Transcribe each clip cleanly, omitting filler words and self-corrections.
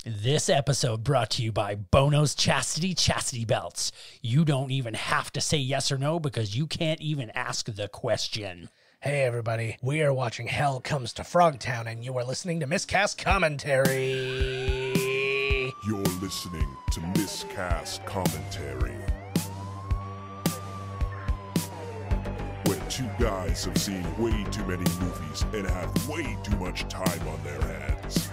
This episode brought to you by Bono's Chastity Belts. You don't even have to say yes or no because you can't even ask the question. Hey everybody, we are watching Hell Comes to Frogtown and you are listening to Miscast Commentary. You're listening to Miscast Commentary, where two guys have seen way too many movies and have way too much time on their hands.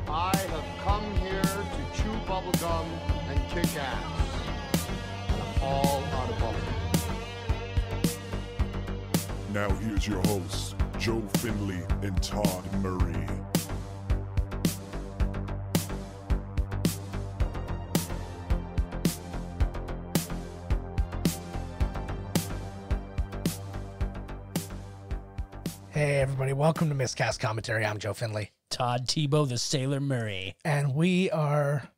I have come here to chew bubblegum and kick ass. And I'm all out of bubblegum. Now here's your hosts, Joe Finley and Todd Murray. Hey everybody, welcome to Miscast Commentary. I'm Joe Finley. Todd Tebow, the Sailor Murray. And we are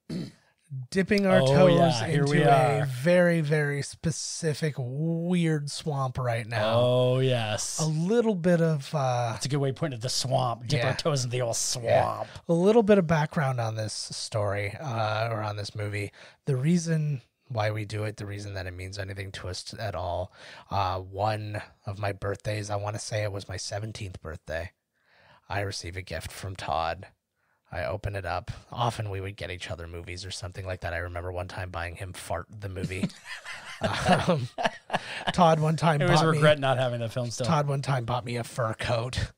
dipping our toes into a very, very specific, weird swamp right now. Oh, yes. A little bit of... That's a good way of putting it, the swamp. Dip our toes in the old swamp. Yeah. A little bit of background on this story, or on this movie. The reason why we do it, the reason that it means anything to us at all. One of my birthdays, I want to say it was my 17th birthday, I receive a gift from Todd. I open it up. Often we would get each other movies or something like that. I remember one time buying him Fart the movie. Todd one time it was regret not having the film still. Todd one time bought me a fur coat.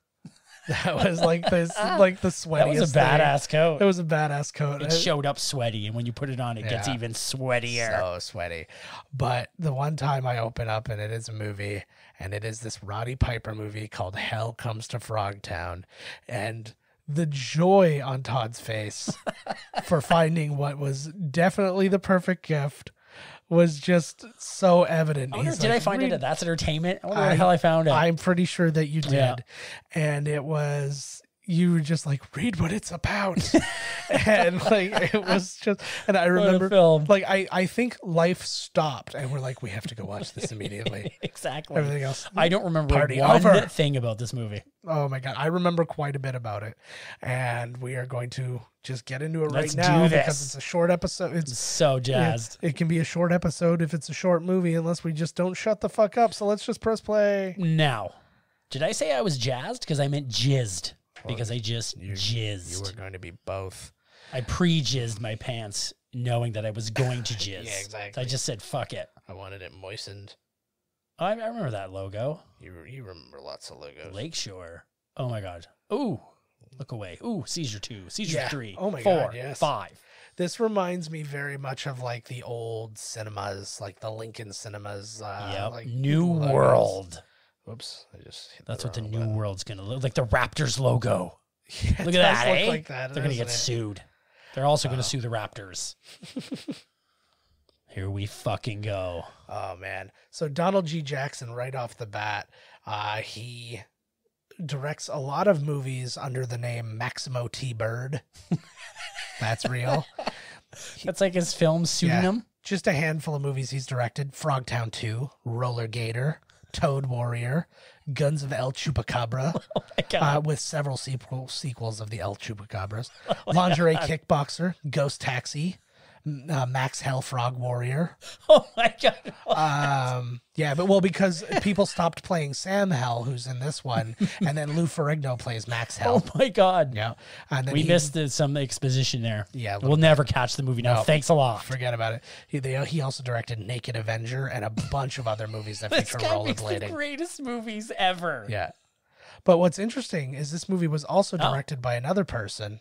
That was like this, like the sweatiest. That was a badass coat. It was a badass coat. It showed up sweaty, and when you put it on, it gets even sweatier. So sweaty. But the one time I open up, and it is a movie, and it is this Roddy Piper movie called Hell Comes to Frogtown, and the joy on Todd's face for finding what was definitely the perfect gift was just so evident. Did I find it at That's Entertainment? I wonder where the hell I found it. I'm pretty sure that you did. Yeah. And it was, you were just like, read what it's about. And like, it was just, and I remember, like, I think life stopped and we're like, we have to go watch this immediately. Exactly. Everything else. I don't remember Party one over. thing about this movie. Oh my God. I remember quite a bit about it. And we are going to just get into it Let's right now do this. because it's a short episode. It's so jazzed. It can be a short episode if it's a short movie, unless we just don't shut the fuck up. So let's just press play. Now, did I say I was jazzed? Because I meant jizzed. Because I just jizzed. You were going to be both. I pre-jizzed my pants knowing that I was going to jizz. Yeah, exactly. So I just said, fuck it. I wanted it moistened. Oh, I remember that logo. You remember lots of logos. Lakeshore. Oh my God. Ooh. Look away. Ooh, Seizure 2. Seizure 3. Oh my 4, God, yes. 5. This reminds me very much of like the old cinemas, like the Lincoln cinemas. Yep. Like New logos. World. Whoops. I just hit That's what the wrong New button. World's going to look like. The Raptors logo. Yeah, Look it at does that, look eh? like that, They're going to get doesn't sued. They're also going to sue the Raptors. Here we fucking go. Oh, man. So Donald G. Jackson, right off the bat, he directs a lot of movies under the name Maximo T. Bird. That's real. That's like his film pseudonym. Yeah, just a handful of movies he's directed. Frogtown 2, Roller Gator, Toad Warrior, Guns of El Chupacabra, Oh my God. with several sequels of the El Chupacabras, Lingerie Kickboxer, Ghost Taxi, Max Hell Frog Warrior. Oh my God. Yeah, but well, because people stopped playing Sam Hell, who's in this one, and then Lou Ferrigno plays Max Hell. Oh my God. Yeah, and then We missed some exposition there. Yeah, We'll never catch the movie now. No. Thanks a lot. Forget about it. He also directed Naked Avenger and a bunch of other movies that This feature guy makes the rollerblading. greatest movies ever. Yeah. But what's interesting is this movie was also directed by another person.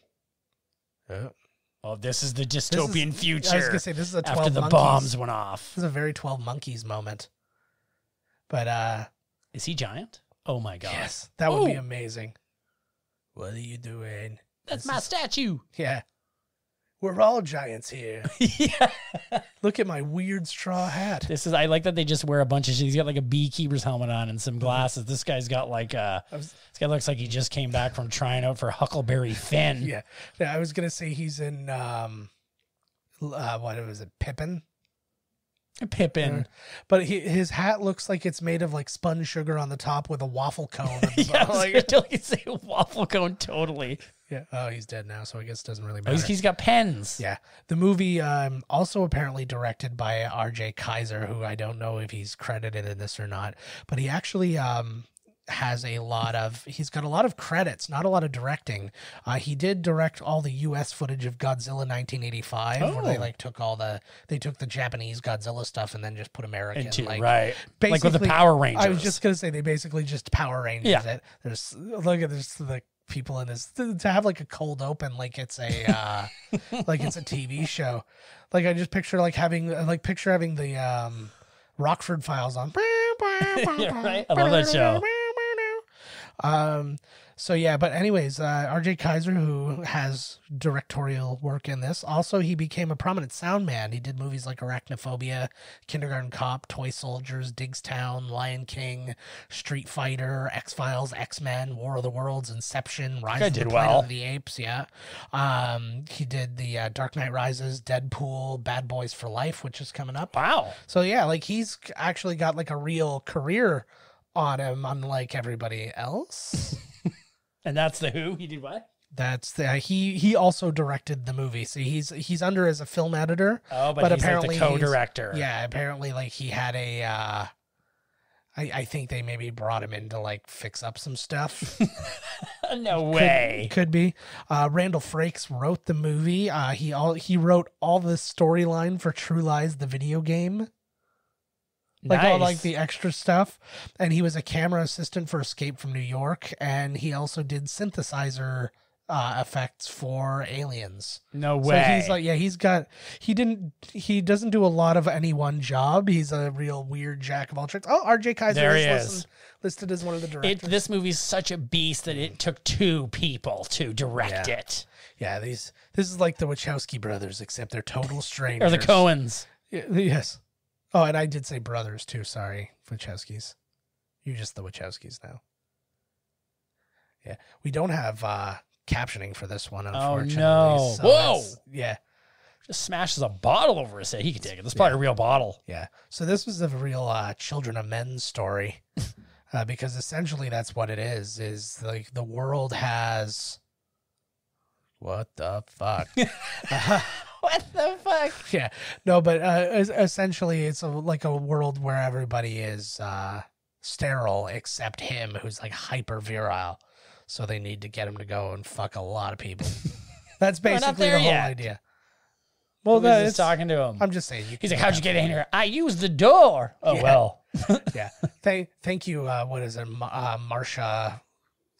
Oh, this is the dystopian future. I was going to say, this is a 12 after the Monkeys. bombs went off. This is a very 12 Monkeys moment. But, Is he giant? Oh my God. yes, that would be Ooh. amazing. What are you doing? That's my statue. Yeah. We're all giants here. Yeah. Look at my weird straw hat. I like that they just wear a bunch of shit. He's got like a beekeeper's helmet on and some glasses. This guy's got like this guy looks like he just came back from trying out for Huckleberry Finn. Yeah. I was going to say he's in, what was it, Pippin? Pippin. But his hat looks like it's made of like spun sugar on the top with a waffle cone. At the Yeah, bottom. I was gonna say waffle cone, totally. Yeah. Oh, he's dead now, so I guess it doesn't really matter. He's got pens. Yeah. The movie also apparently directed by R.J. Kaiser, who I don't know if he's credited in this or not, but he actually he's got a lot of credits, not a lot of directing. He did direct all the U.S. footage of Godzilla 1985, where they took the Japanese Godzilla stuff and then just put American right, like with the Power Rangers. I was just gonna say they basically just Power Rangers it. There's the people in this to have like a cold open like it's a like it's a TV show. Like I just picture having the Rockford Files on. Yeah, right. I love that show. So yeah, but anyways, R.J. Kaiser, who has directorial work in this, also he became a prominent sound man. He did movies like Arachnophobia, Kindergarten Cop, Toy Soldiers, Digstown, Lion King, Street Fighter, X-Files, X-Men, War of the Worlds, Inception, Rise of the Planet of the Apes. Yeah, he did the Dark Knight Rises, Deadpool, Bad Boys for Life, which is coming up. Wow. So yeah, like he's actually got like a real career on him, unlike everybody else. And that's the Who. He did what? That's the he also directed the movie. So he's under as a film editor. Oh, but he's apparently like the co-director. Yeah, apparently like he had a. I think they maybe brought him in to like fix up some stuff. No way. Could be. Randall Frakes wrote the movie. He wrote all the storyline for True Lies, the video game. Like all like the extra stuff, and he was a camera assistant for Escape from New York, and he also did synthesizer effects for Aliens. No way. So he's like, he doesn't do a lot of any one job. He's a real weird jack of all trades. Oh, R.J. Kaiser is listed as one of the directors. This movie's such a beast that it took 2 people to direct it. Yeah, this is like the Wachowski brothers, except they're total strangers. Or the Coens. Yes. Oh, and I did say brothers too. Sorry, Wachowskis. You're just the Wachowskis now. Yeah, we don't have captioning for this one, unfortunately. Oh no! So whoa! Yeah, just smashes a bottle over his head. He can take it. This is probably a real bottle. Yeah. So this was a real Children of Men story, because essentially that's what it is. Is like the world has. What the fuck? What the fuck? Yeah, no, but essentially it's like a world where everybody is sterile except him, who's like hyper virile. So they need to get him to go and fuck a lot of people. That's basically the whole idea. Well, he's talking to him. I'm just saying. He's like, "How'd you get in here?" I used the door. Oh yeah. Well. Yeah. Thank you. What is it, Marsha?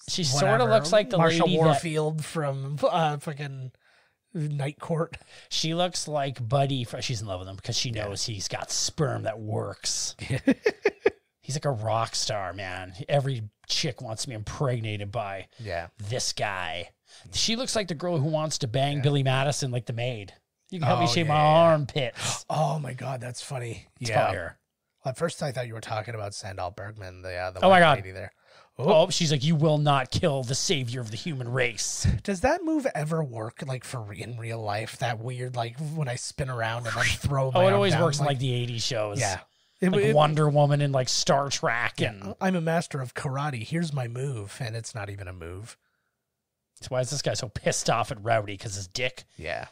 She sort of looks like the Marsha lady Warfield from fucking Night Court. She looks like Buddy. She's in love with him because she knows he's got sperm that works. He's like a rock star, man. Every chick wants to be impregnated by this guy. She looks like the girl who wants to bang Billy Madison, like the maid. You can help me shave my armpits. Oh my god, that's funny. It's probably her. Well, at first I thought you were talking about Sandal Bergman, the oh my god lady there. Oh, she's like, "You will not kill the savior of the human race." Does that move ever work, like in real life? That weird, like when I spin around and then throw my it arm always down, works in like the 80s shows. Yeah. Like Wonder Woman and like Star Trek. And I'm a master of karate. Here's my move. And it's not even a move. So why is this guy so pissed off at Rowdy? Because his dick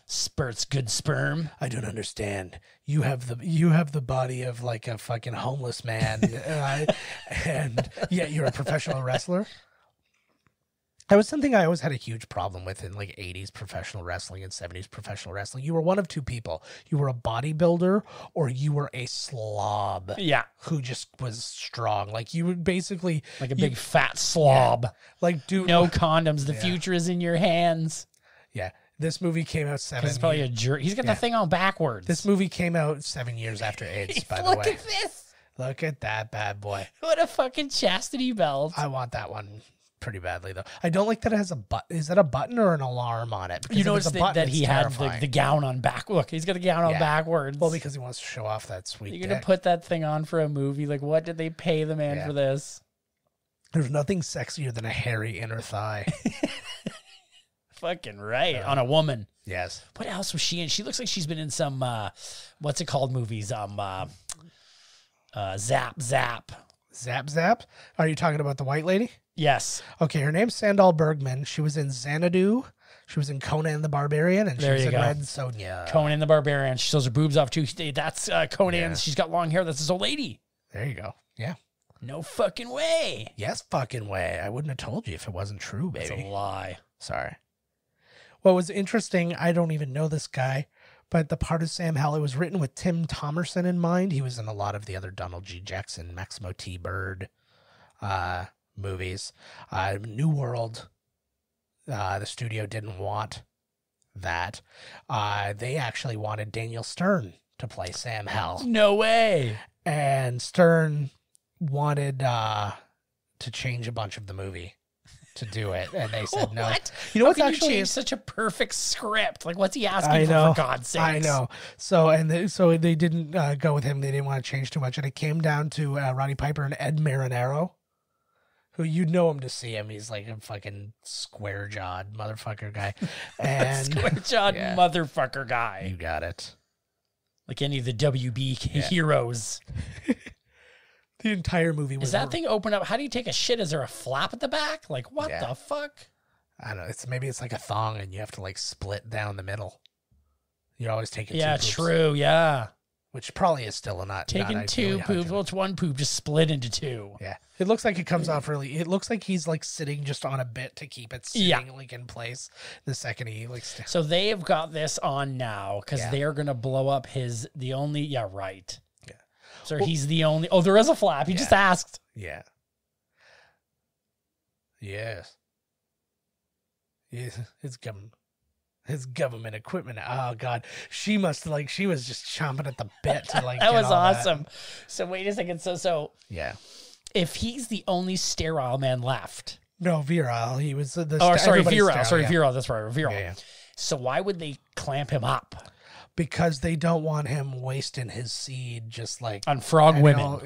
spurts good sperm? I don't understand. You have the body of like a fucking homeless man, and yet you're a professional wrestler. That was something I always had a huge problem with in like 80s professional wrestling and 70s professional wrestling. You were one of 2 people. You were a bodybuilder or you were a slob. Yeah. Who just was strong. Like you would basically... Like a big fat slob. Yeah. Like no condoms. The future is in your hands. Yeah. This movie came out 7 years. He's probably a jerk. He's got the thing on backwards. This movie came out 7 years after AIDS, by the way. Look at this. Look at that bad boy. What a fucking chastity belt. I want that one pretty badly, though. I don't like that it has a button. Is that a button or an alarm on it? Because you notice that he had the gown on back. Look, he's got a gown on backwards. Well, because he wants to show off that sweet You're going to put that thing on for a movie? Like, what did they pay the man for this? There's nothing sexier than a hairy inner thigh. fucking right. On a woman. Yes. What else was she in? She looks like she's been in some, what's it called movies? Zap. Zap Zap? Are you talking about the white lady? Yes. Okay, her name's Sandal Bergman. She was in Xanadu. She was in Conan the Barbarian, and she was in Red Sonja. Conan the Barbarian. She shows her boobs off, too. That's Conan. Yeah. She's got long hair. That's his old lady. There you go. Yeah. No fucking way. Yes, fucking way. I wouldn't have told you if it wasn't true, baby. It's a lie. Sorry. What was interesting, I don't even know this guy, but the part of Sam Hell, it was written with Tim Thomerson in mind. He was in a lot of the other Donald G. Jackson, Maximo T. Bird movies. New World, the studio didn't want that. They actually wanted Daniel Stern to play Sam Hell. No way. And Stern wanted to change a bunch of the movie to do it, and they said no. What? You know How what's can actually you change such a perfect script? Like, what's he asking for God's sakes? I know. So they didn't go with him. They didn't want to change too much, and it came down to Roddy Piper and Ed Marinaro, who you know him to see him. He's like a fucking square-jawed motherfucker guy, and square-jawed motherfucker guy. You got it. Like any of the WB heroes. The entire movie was... Is that thing open up? How do you take a shit? Is there a flap at the back? Like, what the fuck? I don't know. Maybe it's like a thong and you have to like split down the middle. You're always taking two poops. True, yeah. Which probably is still taking two poops. Well, it's one poop, just split into two. Yeah. It looks like it comes off really... It looks like he's like sitting just on a bit to keep it sitting like in place. The second he like... So they have got this on now because they're going to blow up the only... Yeah, right. So he's the only... Oh, there is a flap. He just asked. Yeah. Yes. It's government equipment. Oh, God. She must she was just chomping at the bit to that was awesome. That. So wait a second. So yeah. If he's the only sterile man left... No, virile. He was the... sorry, virile. Virile. That's right. Virile. Yeah. So why would they clamp him up? Because they don't want him wasting his seed just like on frog women.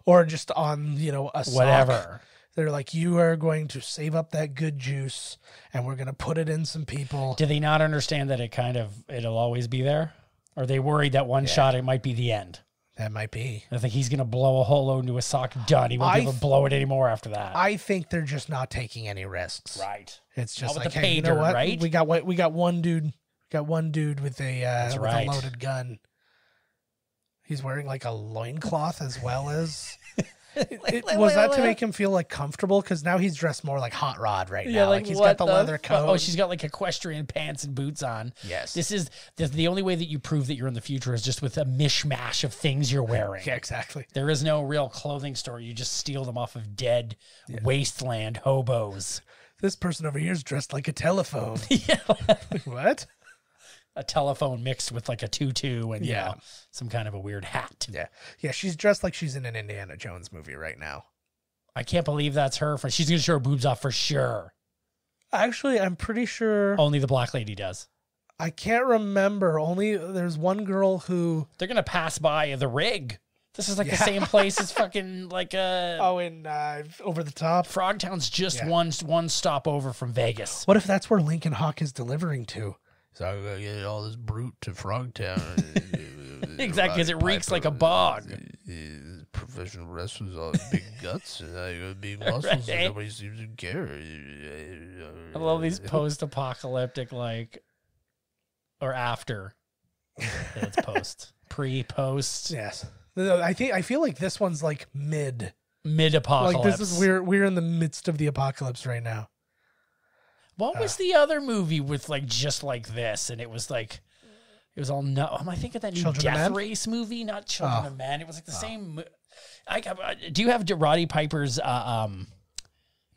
Or just on, a sock. Whatever. They're like, you are going to save up that good juice and we're going to put it in some people. Do they not understand that it'll always be there? Or are they worried that one shot it might be the end? That might be. I think he's going to blow a hole into a sock. Done. He won't be able to blow it anymore after that. I think they're just not taking any risks. Right. It's just like, hey, you know what? Right? We got one dude. Got one dude with a loaded gun. He's wearing like a loincloth as well as... was that to make him feel like comfortable? Because now he's dressed more like Hot Rod right now. Like he's got the leather coat. Oh, she's got like equestrian pants and boots on. Yes. This is the only way that you prove that you're in the future is just with a mishmash of things you're wearing. Yeah, exactly. There is no real clothing store. You just steal them off of dead wasteland hobos. This person over here is dressed like a telephone. Yeah. What? A telephone mixed with like a tutu and some kind of a weird hat. Yeah, she's dressed like she's in an Indiana Jones movie right now. I can't believe that's her. She's going to show her boobs off for sure. Actually, I'm pretty sure... Only the black lady does. I can't remember. There's one girl who... They're going to pass by the rig. This is like the same place as fucking like a... Oh, in Over the Top? Frogtown's just one stop over from Vegas. What if that's where Lincoln Hawk is delivering to? So I'm going to get all this brute to Frogtown. Exactly, because it reeks like a bog. Professional wrestlers all big guts and I got big muscles and nobody seems to care. I love these post-apocalyptic or after. It's post. Pre-post. Yes. I feel like this one's like mid-apocalypse. Like this is we're in the midst of the apocalypse right now. What was the other movie with just like this? And it was like, it was all am I thinking of that new Children Death Race movie? Not Children of Men. It was like the same. Do you have Roddy Piper's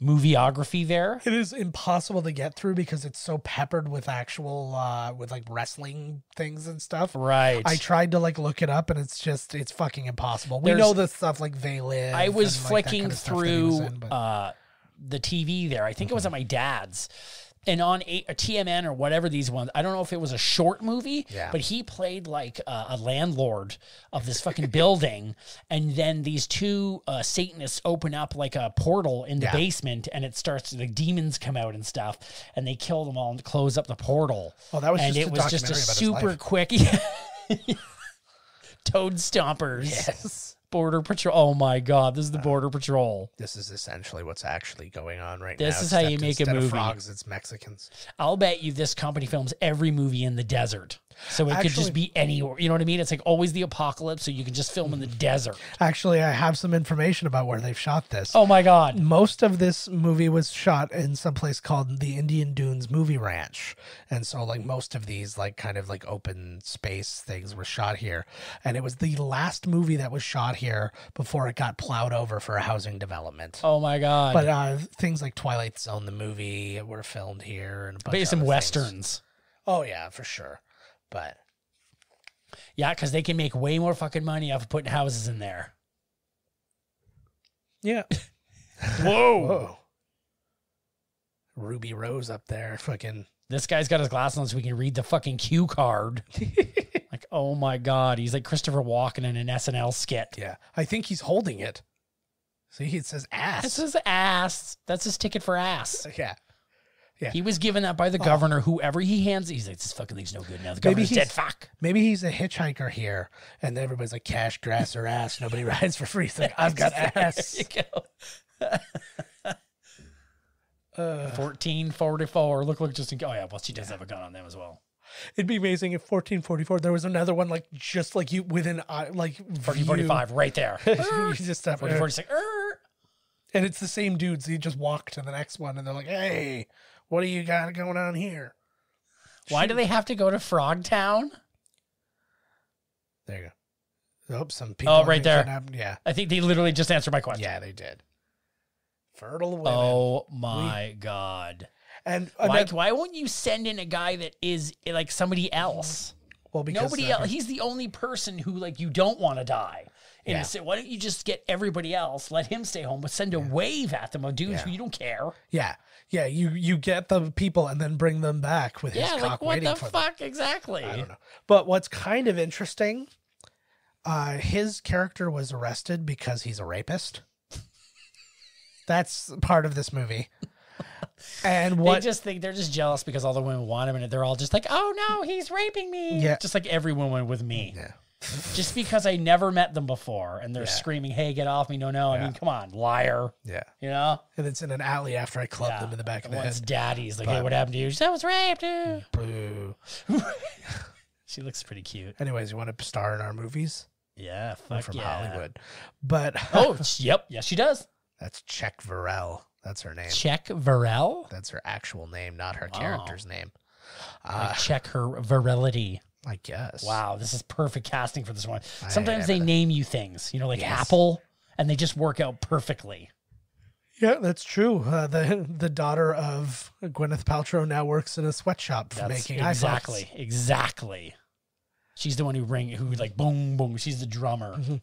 movieography there? It is impossible to get through because it's so peppered with actual with wrestling things and stuff. Right. I tried to look it up and it's fucking impossible. We know the stuff like They Live. I was flicking through the TV there. I think it was at my dad's. And on a TMN or whatever these ones, I don't know if it was a short movie, but he played like a landlord of this fucking building. And then these two Satanists open up like a portal in the basement, and it starts, the demons come out and stuff, and they kill them all and close up the portal. Oh, that was and just it a was just a super quick Toad Stompers. Yes. Border Patrol. Oh my God, this is the Border Patrol. This is essentially what's actually going on right now. This is how you make a movie. Instead of frogs, it's Mexicans. I'll bet you this company films every movie in the desert. So it could just be anywhere. You know what I mean? It's like always the apocalypse, so you can just film in the desert. Actually, I have some information about where they've shot this. Oh my God. Most of this movie was shot in some place called the Indian Dunes Movie Ranch. And so like most of these like kind of like open space things were shot here. And it was the last movie that was shot here before it got plowed over for a housing development. Oh my God. But things like Twilight Zone, the movie, were filmed here. And a bunch based of in other westerns. Things. Oh yeah, for sure. But yeah, because they can make way more fucking money off of putting houses in there. Yeah. Whoa. Ruby Rose up there. Fucking. This guy's got his glasses on so we can read the fucking cue card. Like, oh my God. He's like Christopher Walken in an SNL skit. Yeah. I think he's holding it. See, it says ass. It says ass. That's his ticket for ass. Yeah. Yeah. He was given that by the governor. Whoever he hands, he's like, this fucking thing's no good now. The governor's dead. Fuck. Maybe he's a hitchhiker here, and everybody's like, cash, grass, or ass. Nobody rides for free. He's like, I've got ass. There you go. 1444. Look, just in. Oh yeah, well, she does have a gun on them as well. It'd be amazing if 1444. There was another one like just like you within like 1445 right there. You just have 1446. And it's the same dudes. You just walk to the next one, and they're like, "Hey, what do you got going on here?" Why do they have to go to Frogtown? There you go. Oh, some people. Oh, right there. Yeah. I think they literally just answered my question. Yeah, they did. Fertile women. Oh my God. And why won't you send in a guy that is like somebody else? Well, because nobody else. He's the only person who like you don't want to die. Why don't you just get everybody else, let him stay home, but send a wave at them of dudes who you don't care. Yeah. Yeah, you get the people and then bring them back with his cock waiting for them. What the fuck exactly? I don't know. But what's kind of interesting, his character was arrested because he's a rapist. That's part of this movie. And what they just think they're just jealous because all the women want him, and they're all just like, "Oh no, he's raping me!" Yeah, just like every woman with me. Yeah, just because I never met them before, and they're screaming, "Hey, get off me!" No, yeah. I mean, come on, liar. Yeah, you know. And it's in an alley after I clubbed them in the back of the head. Daddy's like, "Hey, what happened to you?" She said, "I was raped." Boo. She looks pretty cute. Anyways, you want to star in our movies? Yeah, fuck from Hollywood. But yep, yes, she does. That's Czech Varel. That's her name. Czech Varel? That's her actual name, not her character's name. Check her virility. I guess. Wow, this is perfect casting for this one. Sometimes they name you things, you know, like Apple, and they just work out perfectly. Yeah, that's true. The daughter of Gwyneth Paltrow now works in a sweatshop for making iPhones. Exactly. She's the one who like boom, boom. She's the drummer. Mm-hmm.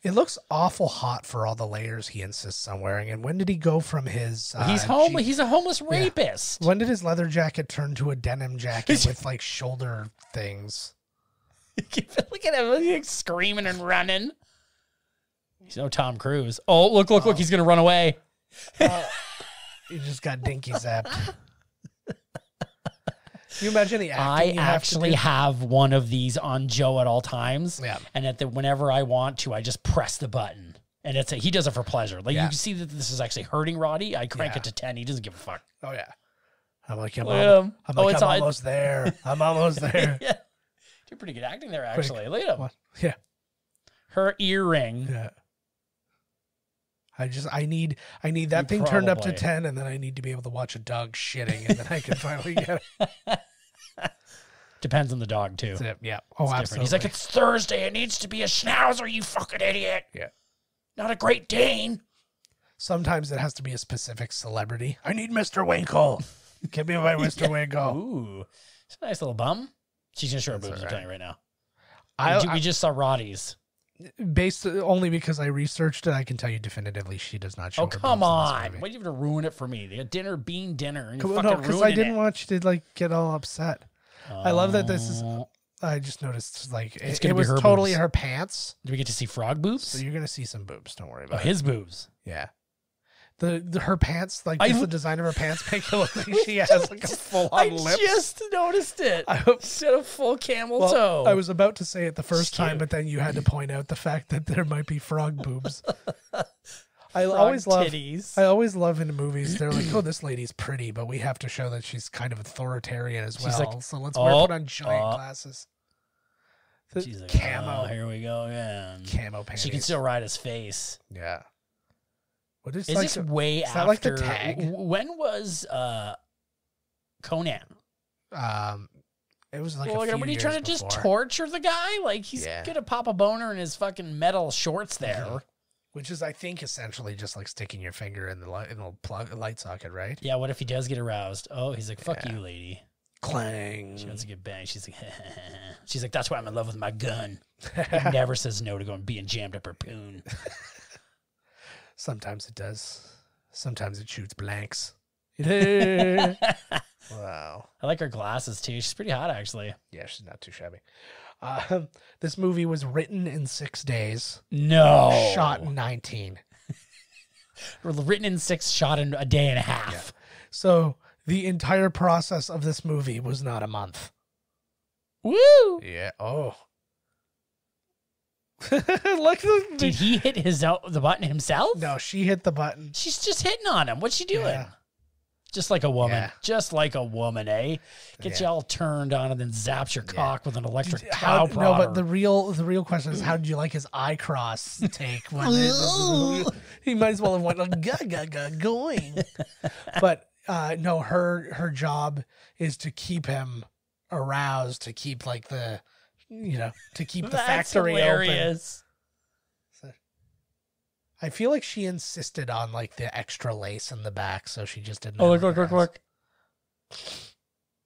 It looks awful hot for all the layers he insists on wearing. And when did he go from his... he's homeless. He's a homeless rapist. When did his leather jacket turn to a denim jacket with like shoulder things? Look at him. He's screaming and running. He's no Tom Cruise. Oh, look. He's going to run away. He just got dinky zapped. Can you imagine the acting? I actually have one of these on Joe at all times. Yeah. And whenever I want to, I just press the button. And he does it for pleasure. Like you can see that this is actually hurting Roddy. I crank it to 10. He doesn't give a fuck. Oh yeah. I'm almost there. I'm almost there. Yeah. Did pretty good acting there, actually. Look at him. What? Yeah. Her earring. Yeah. I need that thing turned up to 10, and then I need to be able to watch a dog shitting, and then I can finally get it. Depends on the dog, too. Yeah. Oh, absolutely. Different. He's like, it's Thursday. It needs to be a schnauzer, you fucking idiot. Yeah. Not a Great Dane. Sometimes it has to be a specific celebrity. I need Mr. Winkle. Give me my Mr. Winkle. Ooh. It's a nice little bum. She's going to show her boobs. I'm telling you right now. We just saw Roddy's. Based only because I researched it, I can tell you definitively she does not show. Oh, come on. Why do you have to ruin it for me? The dinner, bean dinner. And you're fucking because I didn't want you to like get all upset. I love that this is... I just noticed like it was totally her pants. Do we get to see frog boobs? So you're going to see some boobs. Don't worry about it. His boobs. Yeah. Her pants, like just the design of her pants make it look like she has like a full-on lips. I just noticed it. She had a full camel toe. I was about to say it the first time, but then you had to point out the fact that there might be frog boobs. I always love in movies, they're like, oh, this lady's pretty, but we have to show that she's kind of authoritarian as well. Like, so let's put on giant glasses. She's like, camo. Here we go again. Camo panties. She can still ride his face. Yeah. What is this way after? That like the tag? When was Conan? It was like a few years What are you trying to just torture the guy? Like he's gonna pop a boner in his fucking metal shorts there. Mm-hmm. Which is, I think, essentially just like sticking your finger in the light socket, right? Yeah. What if he does get aroused? Oh, he's like, "Fuck you, lady." Clang. She wants to get banged. She's like, "That's why I'm in love with my gun." He never says no to going being jammed up her poon. Sometimes it does. Sometimes it shoots blanks. Wow. I like her glasses too. She's pretty hot, actually. Yeah, she's not too shabby. This movie was written in 6 days. No. Shot in 19. Written in 6, shot in a day and a half. Yeah. So the entire process of this movie was not a month. Woo! Yeah. Oh. Did he hit the button himself? No, she hit the button. She's just hitting on him. What's she doing? Yeah. Just like a woman. Yeah. Just like a woman, eh? Gets you all turned on and then zaps your cock with an electric cow prodder. No, but the real question is, how did you like his eye cross take? He might as well have went going. But no, her job is to keep him aroused, to keep like the... to keep the factory hilarious. Open. So, I feel like she insisted on like the extra lace in the back, so she just didn't. Oh, look.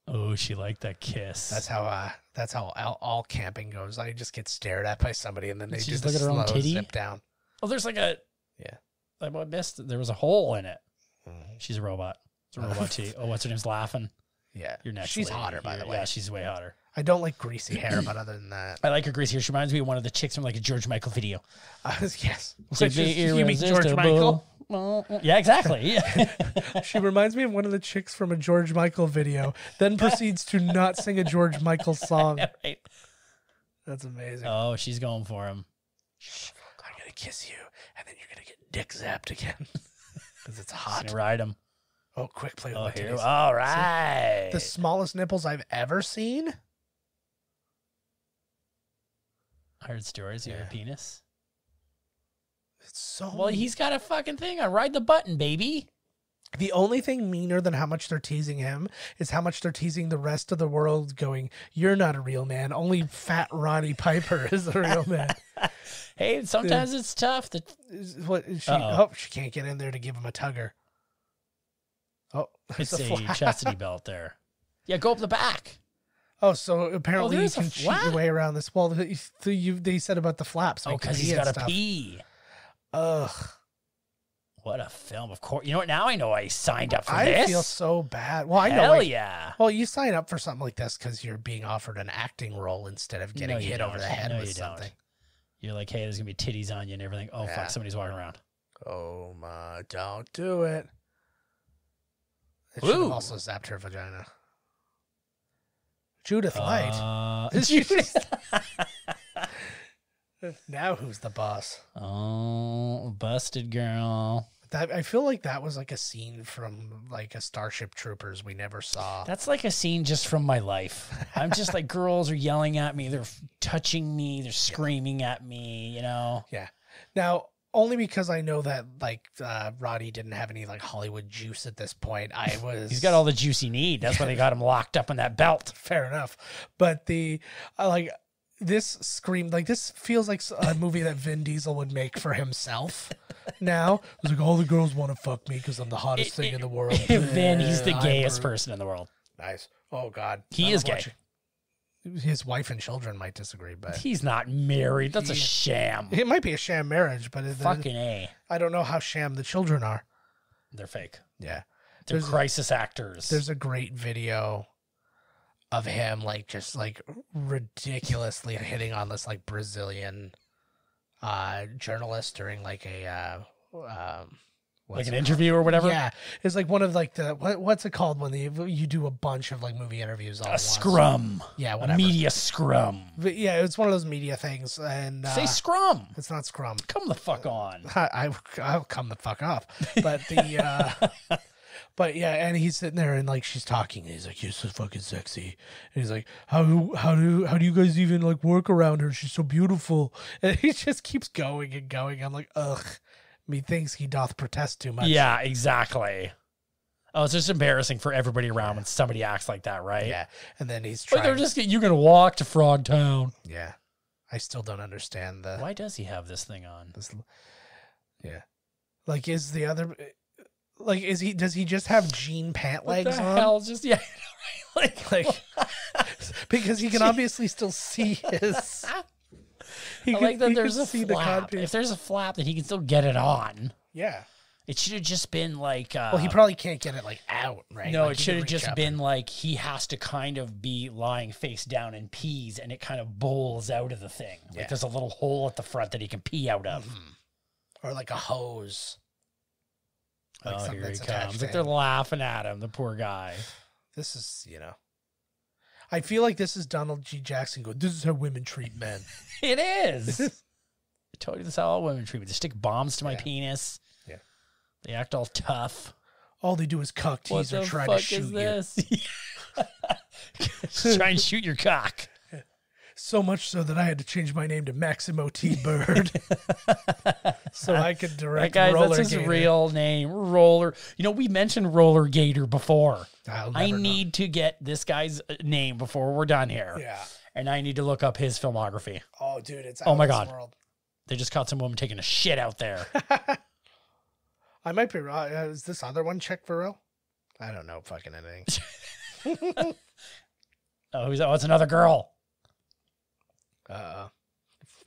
Oh, she liked that kiss. That's how all camping goes. I just get stared at by somebody, and then they just look at her own titty. Zip down. Oh, there's like a I missed. There was a hole in it. Mm-hmm. She's a robot. It's a robot T. Oh, what's her name's laughing? Yeah, you're next. She's hotter, by the way. Yeah, she's way hotter. I don't like greasy hair, but other than that, I like her greasy hair. She reminds me of one of the chicks from like a George Michael video. Yes, you mean George Michael? Yeah, exactly. She reminds me of one of the chicks from a George Michael video. Then proceeds to not sing a George Michael song. Right. That's amazing. Oh, she's going for him. I'm gonna kiss you, and then you're gonna get dick zapped again because it's hot. She's gonna ride him. Oh, quick play with my titties. All right. The smallest nipples I've ever seen. I heard stories of your penis. It's so... Well, he's got a fucking thing on. Ride the button, baby. The only thing meaner than how much they're teasing him is how much they're teasing the rest of the world going, you're not a real man. Only fat Roddy Piper is the real man. Hey, sometimes it's tough. She can't get in there to give him a tugger. Oh, it's a chastity belt there. Yeah, go up the back. Oh, so apparently you can cheat your way around this. Well, they said about the flaps. Oh, because he's got to pee. Ugh. What a film. Of course. You know what? Now I know I signed up for this. I feel so bad. Well, I know. Hell yeah. Well, you sign up for something like this because you're being offered an acting role instead of getting hit over the head with something. You're like, hey, there's going to be titties on you and everything. Oh, fuck, somebody's walking around. Oh, my, don't do it. It should have also zapped her vagina. Judith Light. Now who's the boss? Oh, busted girl. I feel like that was like a scene from like a Starship Troopers we never saw. That's like a scene just from my life. I'm just like, girls are yelling at me. They're touching me. They're screaming at me, you know? Yeah. Now, only because I know that like Roddy didn't have any like Hollywood juice at this point. He's got all the juice he need. That's why they got him locked up in that belt. Fair enough. But this feels like a movie that Vin Diesel would make for himself. Now it's like all the girls want to fuck me because I'm the hottest thing in the world. Vin, he's the gayest person in the world. Nice. Oh God, he is gay. His wife and children might disagree, but he's not married. That's a sham. It might be a sham marriage, but Fucking A. I don't know how sham the children are. They're fake. Yeah. They're crisis actors. There's a great video of him like just like ridiculously hitting on this like Brazilian journalist during like a like an interview or whatever. Yeah, it's like one of like the what's it called when you do a bunch of like movie interviews all at once? Scrum. Yeah, whatever. A media scrum. But yeah, it's one of those media things. And say scrum. It's not scrum. Come the fuck on. I'll come the fuck off. But the but yeah, and he's sitting there and like she's talking and he's like, "You're so fucking sexy." And he's like, How do you guys even like work around her? She's so beautiful." And he just keeps going and going. I'm like, ugh. Methinks he doth protest too much. Yeah, exactly. Oh, it's just embarrassing for everybody around when somebody acts like that, right? Yeah. And then he's trying. They're just you're gonna walk to Frogtown. Yeah. I still don't understand the. Why does he have this thing on? Yeah. Like, is the other. Like, is he? Does he just have jean pant legs what the on? hell? Just yeah, like because he can obviously still see his. I like that there's a flap. If there's a flap, then he can still get it on. Yeah. It should have just been like. Well, he probably can't get it like out, right? No, like, it should have just been like he has to kind of be lying face down and pees, and it kind of bowls out of the thing. Like there's a little hole at the front that he can pee out of, or like a hose. Like here he comes! Like they're laughing at him, the poor guy. This is, I feel like this is Donald G. Jackson going, "This is how women treat men." It is. I told you this is how all women treat me. They stick bombs to my penis. Yeah. They act all tough. All they do is cock tease or try to shoot you. Just try and shoot your cock. So much so that I had to change my name to Maximo T. Bird. So I could direct Roller That's his Gator. real name, Roller. We mentioned Roller Gator before. I need know. to get this guy's name before we're done here. Yeah. And I need to look up his filmography. Oh, dude, it's oh my God. God. They just caught some woman taking a shit out there. I might be wrong. Is this other one check for real? I don't know fucking anything. Oh, it's another girl.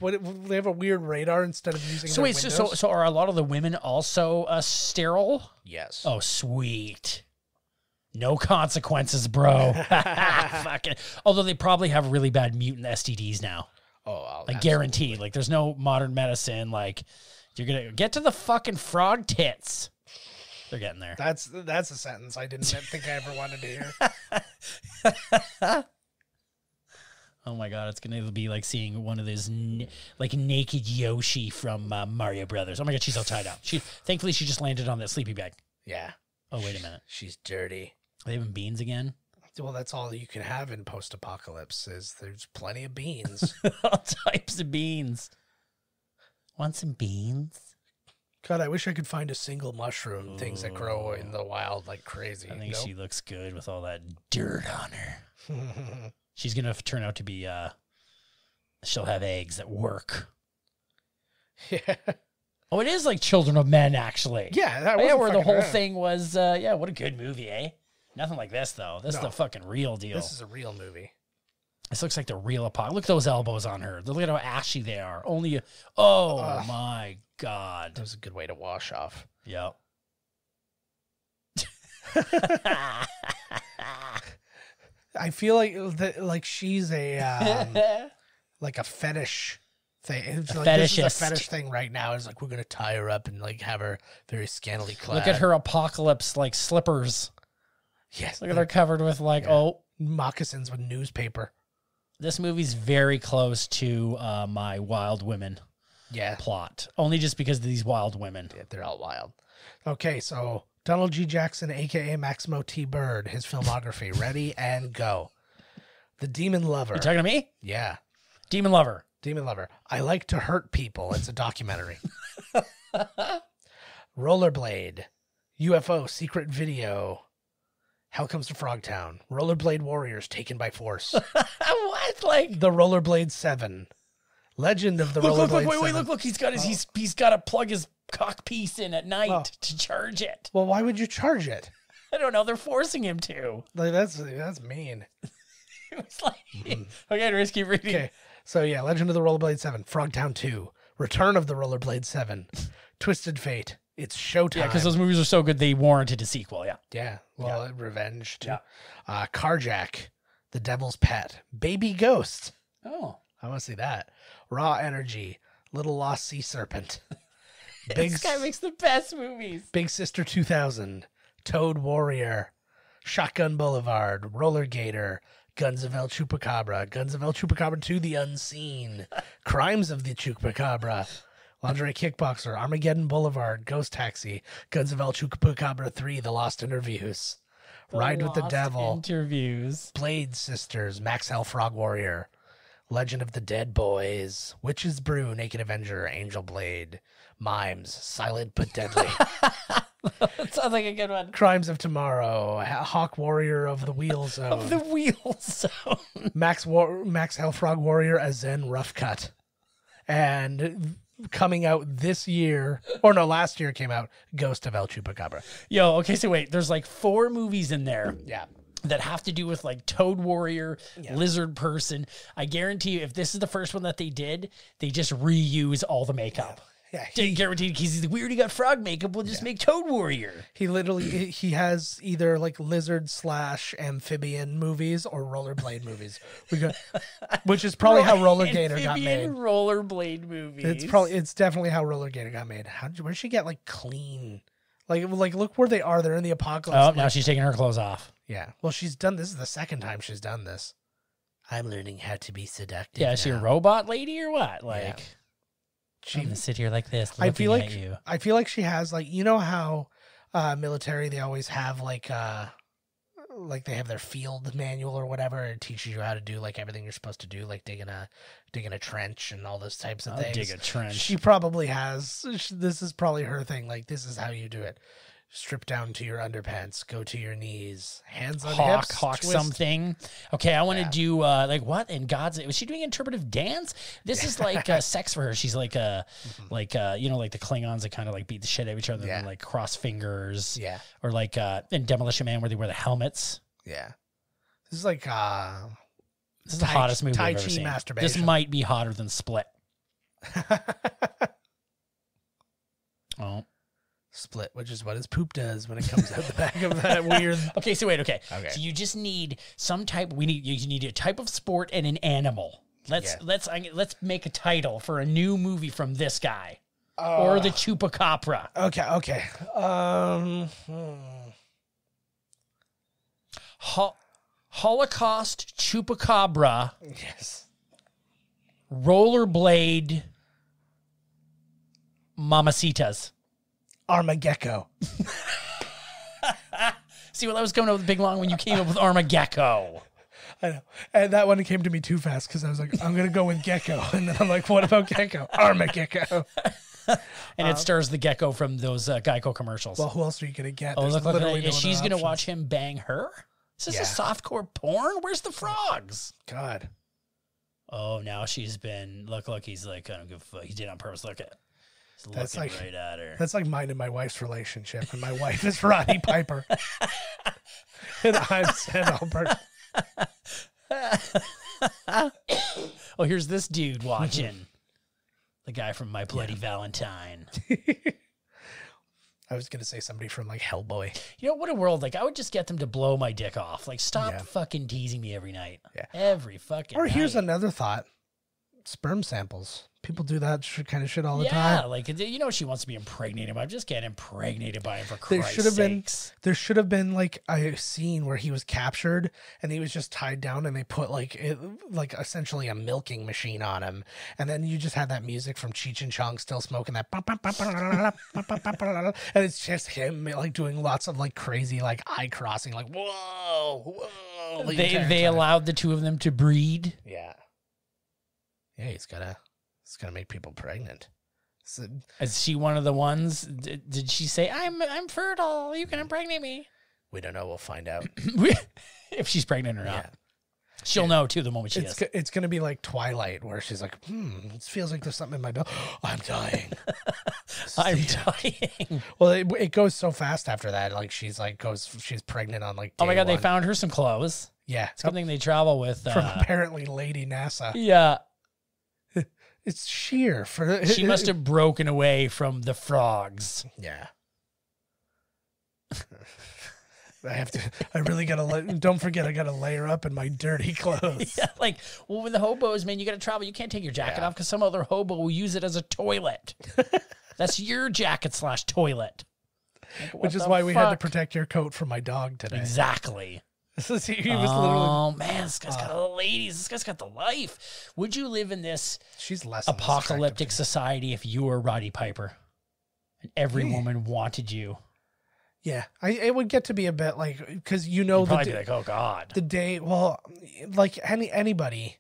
What, they have a weird radar instead of using their windows? So are a lot of the women also sterile? Yes. Oh, sweet. No consequences, bro. Fucking. Although they probably have really bad mutant STDs now. Oh, like guaranteed. Like there's no modern medicine. Like you're gonna get to the fucking frog tits. They're getting there. That's a sentence I didn't think I ever wanted to hear. Oh my God, it's gonna be like seeing one of those like naked Yoshi from Mario Brothers. Oh my God, she's all tied up. Thankfully she just landed on that sleepy bag. Yeah. Oh wait a minute, she's dirty. Are they having beans again? Well, that's all you can have in post-apocalypse. There's plenty of beans. All types of beans. Want some beans? God, I wish I could find a single mushroom. Things that grow in the wild like crazy. I think she looks good with all that dirt on her. She's going to turn out to be, she'll have eggs that work. Yeah. Oh, it is like Children of Men, actually. Yeah. That was where the whole thing was, what a good movie, eh? Nothing like this, though. This is the fucking real deal. This is a real movie. This looks like the real apocalypse. Look at those elbows on her. Look at how ashy they are. My God. That was a good way to wash off. Yep. I feel like she's a like a fetish thing. It's like, this is a fetish thing right now. It's like we're gonna tie her up and like have her very scantily clad. Look at her apocalypse like slippers. Yes. Look at her covered with like moccasins with newspaper. This movie's very close to my Wild Women plot. Only just because of these wild women. Yeah, they're all wild. Okay, so Donald G. Jackson, a.k.a. Maximo T. Bird, his filmography. Ready and go. The Demon Lover. You talking to me? Yeah. Demon Lover. Demon Lover. I Like to Hurt People. It's a documentary. Rollerblade. UFO Secret Video. Hell Comes to Frogtown. Rollerblade Warriors Taken by Force. What? Like The Rollerblade 7. Legend of the Rollerblade 7. Look. He's got to plug his cock piece in at night to charge it. Well, why would you charge it? I don't know. They're forcing him to. Like that's mean. It's like, okay, Riz, keep reading. Okay, so yeah, Legend of the Rollerblade 7, Frogtown 2, Return of the Rollerblade 7, Twisted Fate, It's Showtime. Yeah, because those movies are so good, they warranted a sequel, yeah. Yeah, well, Revenge too. Yeah. Carjack, The Devil's Pet, Baby Ghost. Oh. I want to see that. Raw Energy, Little Lost Sea Serpent. This guy makes the best movies. Big Sister 2000, Toad Warrior, Shotgun Boulevard, Roller Gator, Guns of El Chupacabra, Guns of El Chupacabra 2, The Unseen, Crimes of the Chupacabra, Lingerie Kickboxer, Armageddon Boulevard, Ghost Taxi, Guns of El Chupacabra 3, The Lost Interviews, Ride with the Devil, Interviews, Blade Sisters, Max Hell Frog Warrior, Legend of the Dead Boys, Witch's Brew, Naked Avenger, Angel Blade, Mimes, Silent but Deadly. That sounds like a good one. Crimes of Tomorrow, Hawk Warrior of the Wheel Zone. Of the Wheel Zone. Max Hell Frog Warrior, a Zen Rough Cut. And coming out this year, or no, last year came out, Ghost of El Chupacabra. Yo, okay, so wait, there's like 4 movies in there. Yeah. That have to do with like Toad Warrior, Lizard Person. I guarantee you, if this is the first one that they did, they just reuse all the makeup. Yeah, guaranteed, because we already got frog makeup. We'll just make Toad Warrior. He literally he has either like lizard / amphibian movies or rollerblade movies. We got, which is probably how Roller Gator got made. Rollerblade movies. It's definitely how Roller Gator got made. Where'd she get like clean? Like look where they are. They're in the apocalypse. Oh, now she's taking her clothes off. Yeah. Well, she's done. This is the second time she's done this. I'm learning how to be seductive. Yeah, is she a robot lady or what? Like. Yeah. I'm gonna sit here like this. I feel like she has like, you know how military, they always have like they have their field manual or whatever. It teaches you how to do like everything you're supposed to do, like digging a trench and all those types of things. Dig a trench. She probably has. This is probably her thing. Like, this is how you do it. Strip down to your underpants, go to your knees, hands on hips, hawk twist. Something. Okay, I want to do like what in God's? Was she doing interpretive dance? This is like sex for her. She's like like you know, like the Klingons that kind of like beat the shit out of each other and like cross fingers. Yeah. Or like in Demolition Man where they wear the helmets. Yeah. This is like this is the hottest movie Tai I've ever Chi seen. masturbation. This might be hotter than Split. Oh. Split, which is what his poop does when it comes out the back of that weird. Okay, so wait, okay. So you just need some type. You need a type of sport and an animal. Let's make a title for a new movie from this guy or the Chupacabra. Okay. Holocaust Chupacabra. Yes. Rollerblade Mamacitas. Armagecko. See, well, I was coming up with Big Long when you came up with Armagecko. I know. And that one came to me too fast because I was like, I'm going to go with Gecko. And then I'm like, what about Gecko? Armagecko. And it stars the gecko from those Geico commercials. Well, who else are you going to get? Oh, look, she's going to watch him bang her? Is this a softcore porn? Where's the frogs? God. Oh, now she's been, look, he's like, I don't give a fuck. He did it on purpose. Look at That's like right at her. That's like mine and my wife's relationship, and my wife is Roddy Piper, and I'm Sam Albert. Oh, here's this dude watching the guy from My Bloody Valentine. I was gonna say somebody from like Hellboy. You know what a world! Like I would just get them to blow my dick off. Like stop fucking teasing me every night. Yeah, every fucking. Or night. Here's another thought: sperm samples. People do that kind of shit all the time. Yeah, like you know, she wants to be impregnated. I'm just getting impregnated by him for Christ's sakes. There should have been like a scene where he was captured and he was just tied down, and they put like essentially a milking machine on him, and then you just had that music from Cheech and Chong still smoking that, and it's just him like doing lots of like crazy like eye crossing, like whoa. They allowed the two of them to breed. Yeah, he's gonna make people pregnant. So, is she one of the ones? Did she say, I'm fertile, you can impregnate me? We don't know. We'll find out. If she's pregnant or not. She'll know, too, the moment she is. It's going to be like Twilight, where she's like, it feels like there's something in my belly. I'm dying. I'm dying. Well, it goes so fast after that. Like, she's pregnant on like day oh, my God, one. they found her some clothes. Yeah. It's a good thing they travel with... from apparently Lady NASA. Yeah. It's sheer. She must have broken away from the frogs. Yeah. I really gotta don't forget I gotta layer up in my dirty clothes. Yeah, like, well, with the hobos, man, you gotta travel. You can't take your jacket off because some other hobo will use it as a toilet. That's your jacket / toilet. Like, which is why we had to protect your coat from my dog today. Exactly. He was literally... Oh, man, this guy's got all the ladies. This guy's got the life. Would you live in this She's less apocalyptic society if you were Roddy Piper and every woman wanted you? Yeah, it would get to be a bit like, because you'd probably be like, oh God. The day, well, like anybody,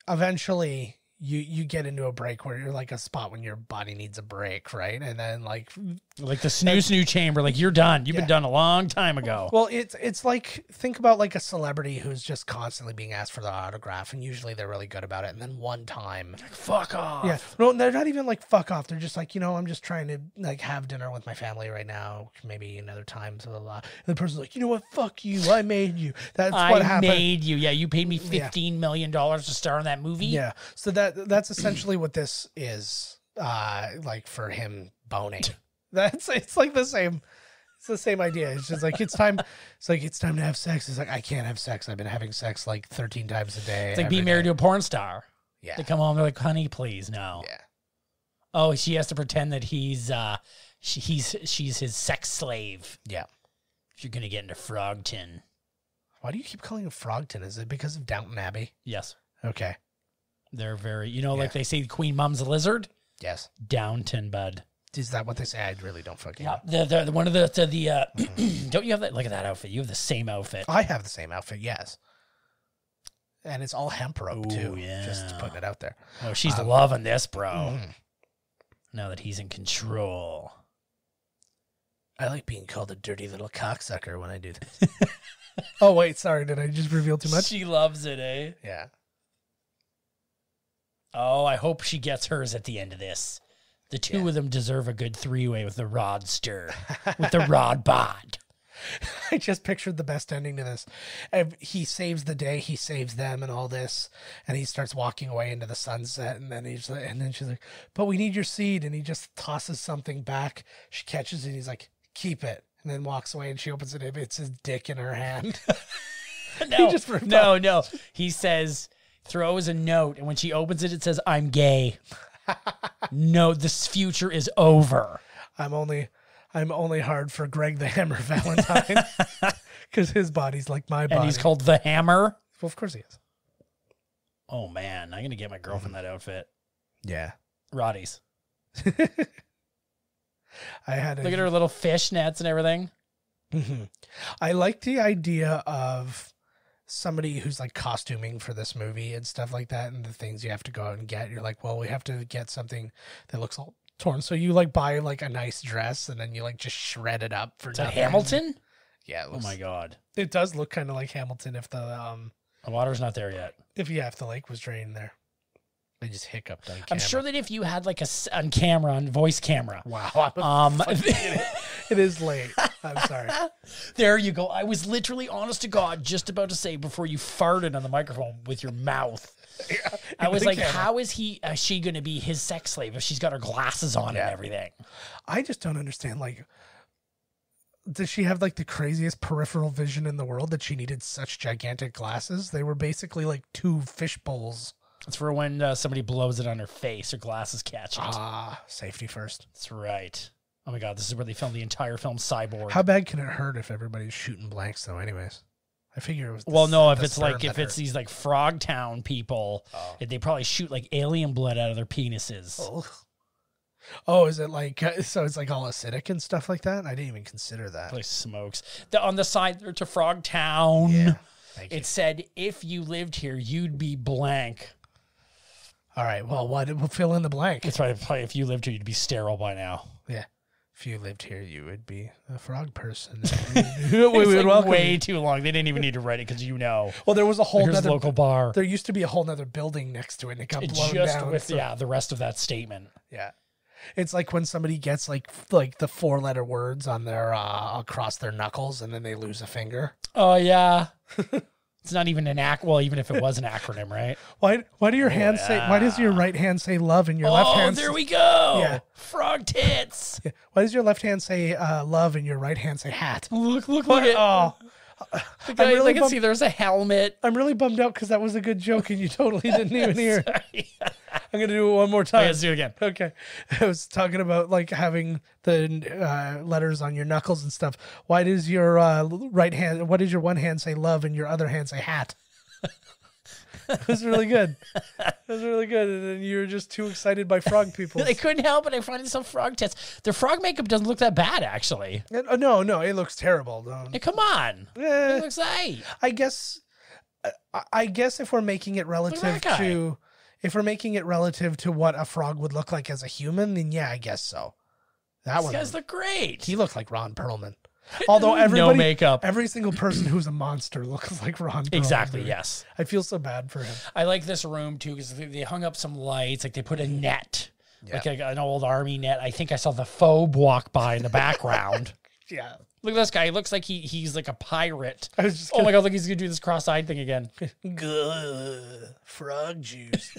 eventually you get into a break where you're like a spot when your body needs a break, right? And then like the snoo chamber, like you're done. You've been done a long time ago. Well, it's like, think about like a celebrity who's just constantly being asked for the autograph, and usually they're really good about it. And then one time, like, fuck off. Yeah, no, they're not even like fuck off. They're just like, I'm just trying to like have dinner with my family right now. Maybe another time, blah, blah, blah. And the person's like, you know what? Fuck you. I made you. That's what happened. I made you. Yeah, you paid me $15 million to star in that movie. Yeah. So that's essentially what this is. Like for him boning. It's like the same. It's the same idea. It's just like it's time. It's like it's time to have sex. It's like I can't have sex. I've been having sex like 13 times a day. It's like being married to a porn star. Yeah. They come home. They're like, honey, please, no. Yeah. Oh, she has to pretend that she's his sex slave. Yeah. If you're gonna get into Frogtown. Why do you keep calling it Frogtown? Is it because of Downton Abbey? Yes. Okay. They're very, like they say, Queen Mom's a lizard. Yes. Downton, bud. Is that what they say? I really don't fucking know. The one of the don't you have that? Look at that outfit. You have the same outfit. I have the same outfit, yes. And it's all hemp rope, too. Yeah. Just putting it out there. Oh, she's loving this, bro. Now that he's in control. I like being called a dirty little cocksucker when I do this. Oh, wait, sorry. Did I just reveal too much? She loves it, eh? Yeah. Oh, I hope she gets hers at the end of this. The two of them deserve a good three-way with the Rodster, with the Rod Bod. I just pictured the best ending to this. He saves the day, he saves them and all this, and he starts walking away into the sunset, and then she's like, but we need your seed, and he just tosses something back. She catches it, and he's like, keep it, and then walks away, and she opens it, and it's his dick in her hand. No. He says, throws a note, and when she opens it, it says, I'm gay. No, this future is over. I'm only hard for Greg the Hammer Valentine because his body's like my body. And he's called the Hammer? Well, of course he is. Oh, man. I'm going to get my girlfriend that outfit. Yeah. Roddy's. Look at her little fishnets and everything. Mm-hmm. I like the idea of somebody who's like costuming for this movie and stuff like that, and the things you have to go out and get. You're like, well, we have to get something that looks all torn. So you like buy like a nice dress and then you like just shred it up for nothing. Hamilton? Yeah. Oh my God. It does look kind of like Hamilton if the water's not there yet. If the lake was drained there. I just hiccuped on camera. I'm sure that if you had like on voice camera. Wow. It is late. I'm sorry. There you go. I was literally, honest to God, just about to say before you farted on the microphone with your mouth. Yeah, I was like, how is she going to be his sex slave if she's got her glasses on and everything? I just don't understand. Like, does she have like the craziest peripheral vision in the world that she needed such gigantic glasses? They were basically like two fish bowls. It's for when somebody blows it on her face, her glasses catch it. Safety first. That's right. Oh my God, this is where they filmed the entire film Cyborg. How bad can it hurt if everybody's shooting blanks though anyways? I figure it was if it's these like Frogtown people, they probably shoot like alien blood out of their penises. Oh, is it like, so it's like all acidic and stuff like that? I didn't even consider that. Place smokes. On the side to Frogtown, it said, if you lived here, you'd be blank. All right, well, we'll fill in the blank. That's right. Probably if you lived here, you'd be sterile by now. Yeah. If you lived here, you would be a frog person. We would welcome way too long. They didn't even need to write it because Well, there was a whole other local bar. There used to be a whole other building next to it, and it got blown down. With the rest of that statement. Yeah, it's like when somebody gets like the 4-letter words on their across their knuckles, and then they lose a finger. Oh yeah. It's not even an well, even if it was an acronym, right? Why do your hands say? Why does your right hand say love and your left hand? Oh, there we go. Yeah. Frog tits. Yeah. Why does your left hand say love and your right hand say hat? Look at. Oh, The guy, I can see there's a helmet. I'm really bummed out because that was a good joke and you totally didn't even hear. I'm gonna do it one more time. Okay, let's do it again. Okay. I was talking about like having the letters on your knuckles and stuff. Why does your right hand? What does your one hand say love and your other hand say hat? It was really good. It was really good. And then you were just too excited by frog people. I couldn't help it. I find some frog tits. Their frog makeup doesn't look that bad, actually. No, it looks terrible. Hey, come on. It looks like. I guess if we're making it relative to, what a frog would look like as a human, then yeah, I guess so. These guys look great. He looked like Ron Perlman. Although no makeup. Every single person who's a monster looks like Ron Perlman. Exactly, yes. I feel so bad for him. I like this room, too, because they hung up some lights. Like, they put a net, like an old army net. I think I saw the phobe walk by in the background. Yeah. Look at this guy. He looks like he's like a pirate. Oh, my God, look, he's going to do this cross-eyed thing again. Good. Frog juice.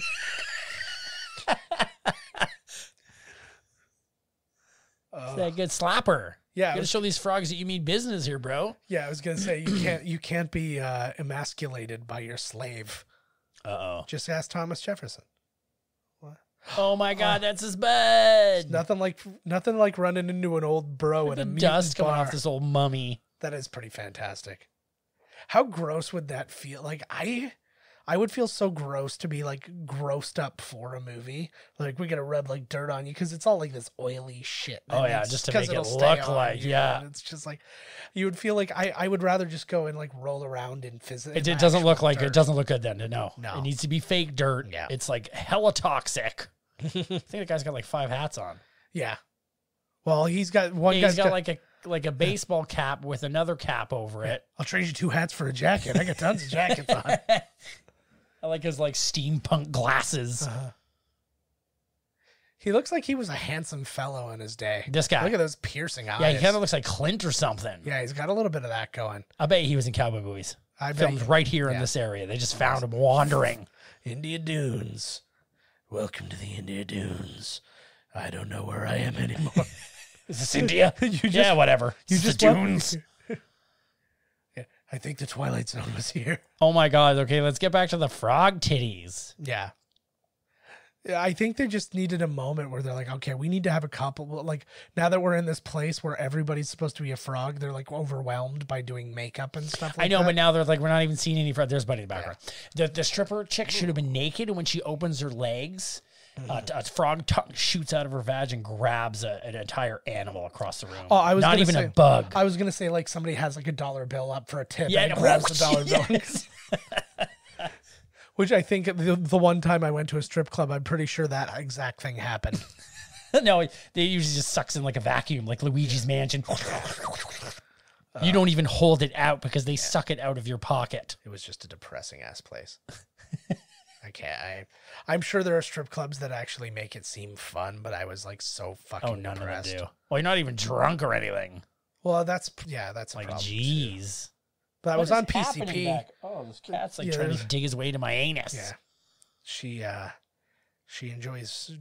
That good slapper. Yeah, you got to show these frogs that you mean business here, bro. Yeah, I was gonna say you can't be emasculated by your slave. Just ask Thomas Jefferson. What? Oh my God, that's his bed. Nothing like running into an old bro at a dust coming bar. off this old mummy. That is pretty fantastic. How gross would that feel? Like I would feel so gross to be like grossed up for a movie. Like we gotta rub like dirt on you because it's all like this oily shit. Oh yeah, just to make it look like It's just like you would feel like I would rather just go and like roll around in physical. It doesn't look like dirt. It doesn't look good then. No, no, it needs to be fake dirt. Yeah, it's like hella toxic. I think the guy's got like 5 hats on. Yeah. Well, he's got one. He's got like a baseball cap with another cap over it. I'll trade you 2 hats for a jacket. I got tons of jackets on. I like his like steampunk glasses. He looks like he was a handsome fellow in his day. This guy. Look at those piercing eyes. Yeah, he kind of looks like Clint or something. Yeah, he's got a little bit of that going. I bet he was in cowboy movies. Filmed right here in this area. They just found him wandering. India Dunes. Welcome to the India Dunes. I don't know where I am anymore. Is this India? Yeah, whatever. You just the dunes. I think the Twilight Zone was here. Oh my God. Okay, let's get back to the frog titties. Yeah. I think they just needed a moment where they're like, okay, we need to have a couple. Like, now that we're in this place where everybody's supposed to be a frog, they're like overwhelmed by doing makeup and stuff like that. I know, but now they're like, we're not even seeing any frog. There's Buddy in the background. Yeah. The stripper chick should have been naked, and when she opens her legs, a frog tongue shoots out of her vag and grabs an entire animal across the room. Oh, I was not even say, a bug. I was gonna say like somebody has like a $1 bill up for a tip. Yeah, and grabs the $1 bill. Which I think the one time I went to a strip club, I'm pretty sure that exact thing happened. No, they usually just sucks in like a vacuum, like Luigi's Mansion. You don't even hold it out because they suck it out of your pocket. It was just a depressing ass place. I'm sure there are strip clubs that actually make it seem fun, but I was like so fucking none depressed. of them do. Well, you're not even drunk or anything. Well, that's a like, problem. Jeez. But I was on PCP. Oh, this cat's like trying to dig his way to my anus. Yeah. She enjoys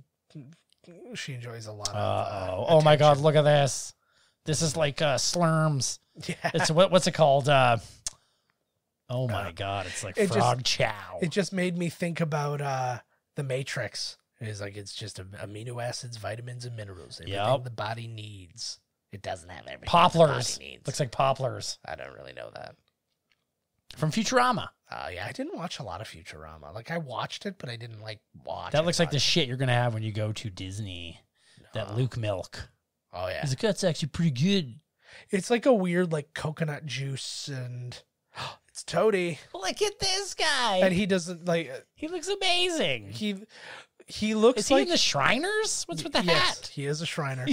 a lot of oh my God, look at this. This is like slurms. Yeah. It's what's it called? Oh my God, it's like frog chow. It just made me think about the Matrix. It's just amino acids, vitamins, and minerals. Everything the body needs. It doesn't have everything poplars. The body needs. Looks like poplars. I don't really know that. From Futurama. Yeah, I didn't watch a lot of Futurama. Like I watched it, but I didn't like watch. That looks like the shit you're gonna have when you go to Disney. That Luke milk. Oh yeah, he's like, that's actually pretty good. It's like a weird like coconut juice and it's Toady. Look at this guy. And he doesn't like. He looks amazing. He looks. Is he in the Shriners? What's with the hat? He is a Shriner.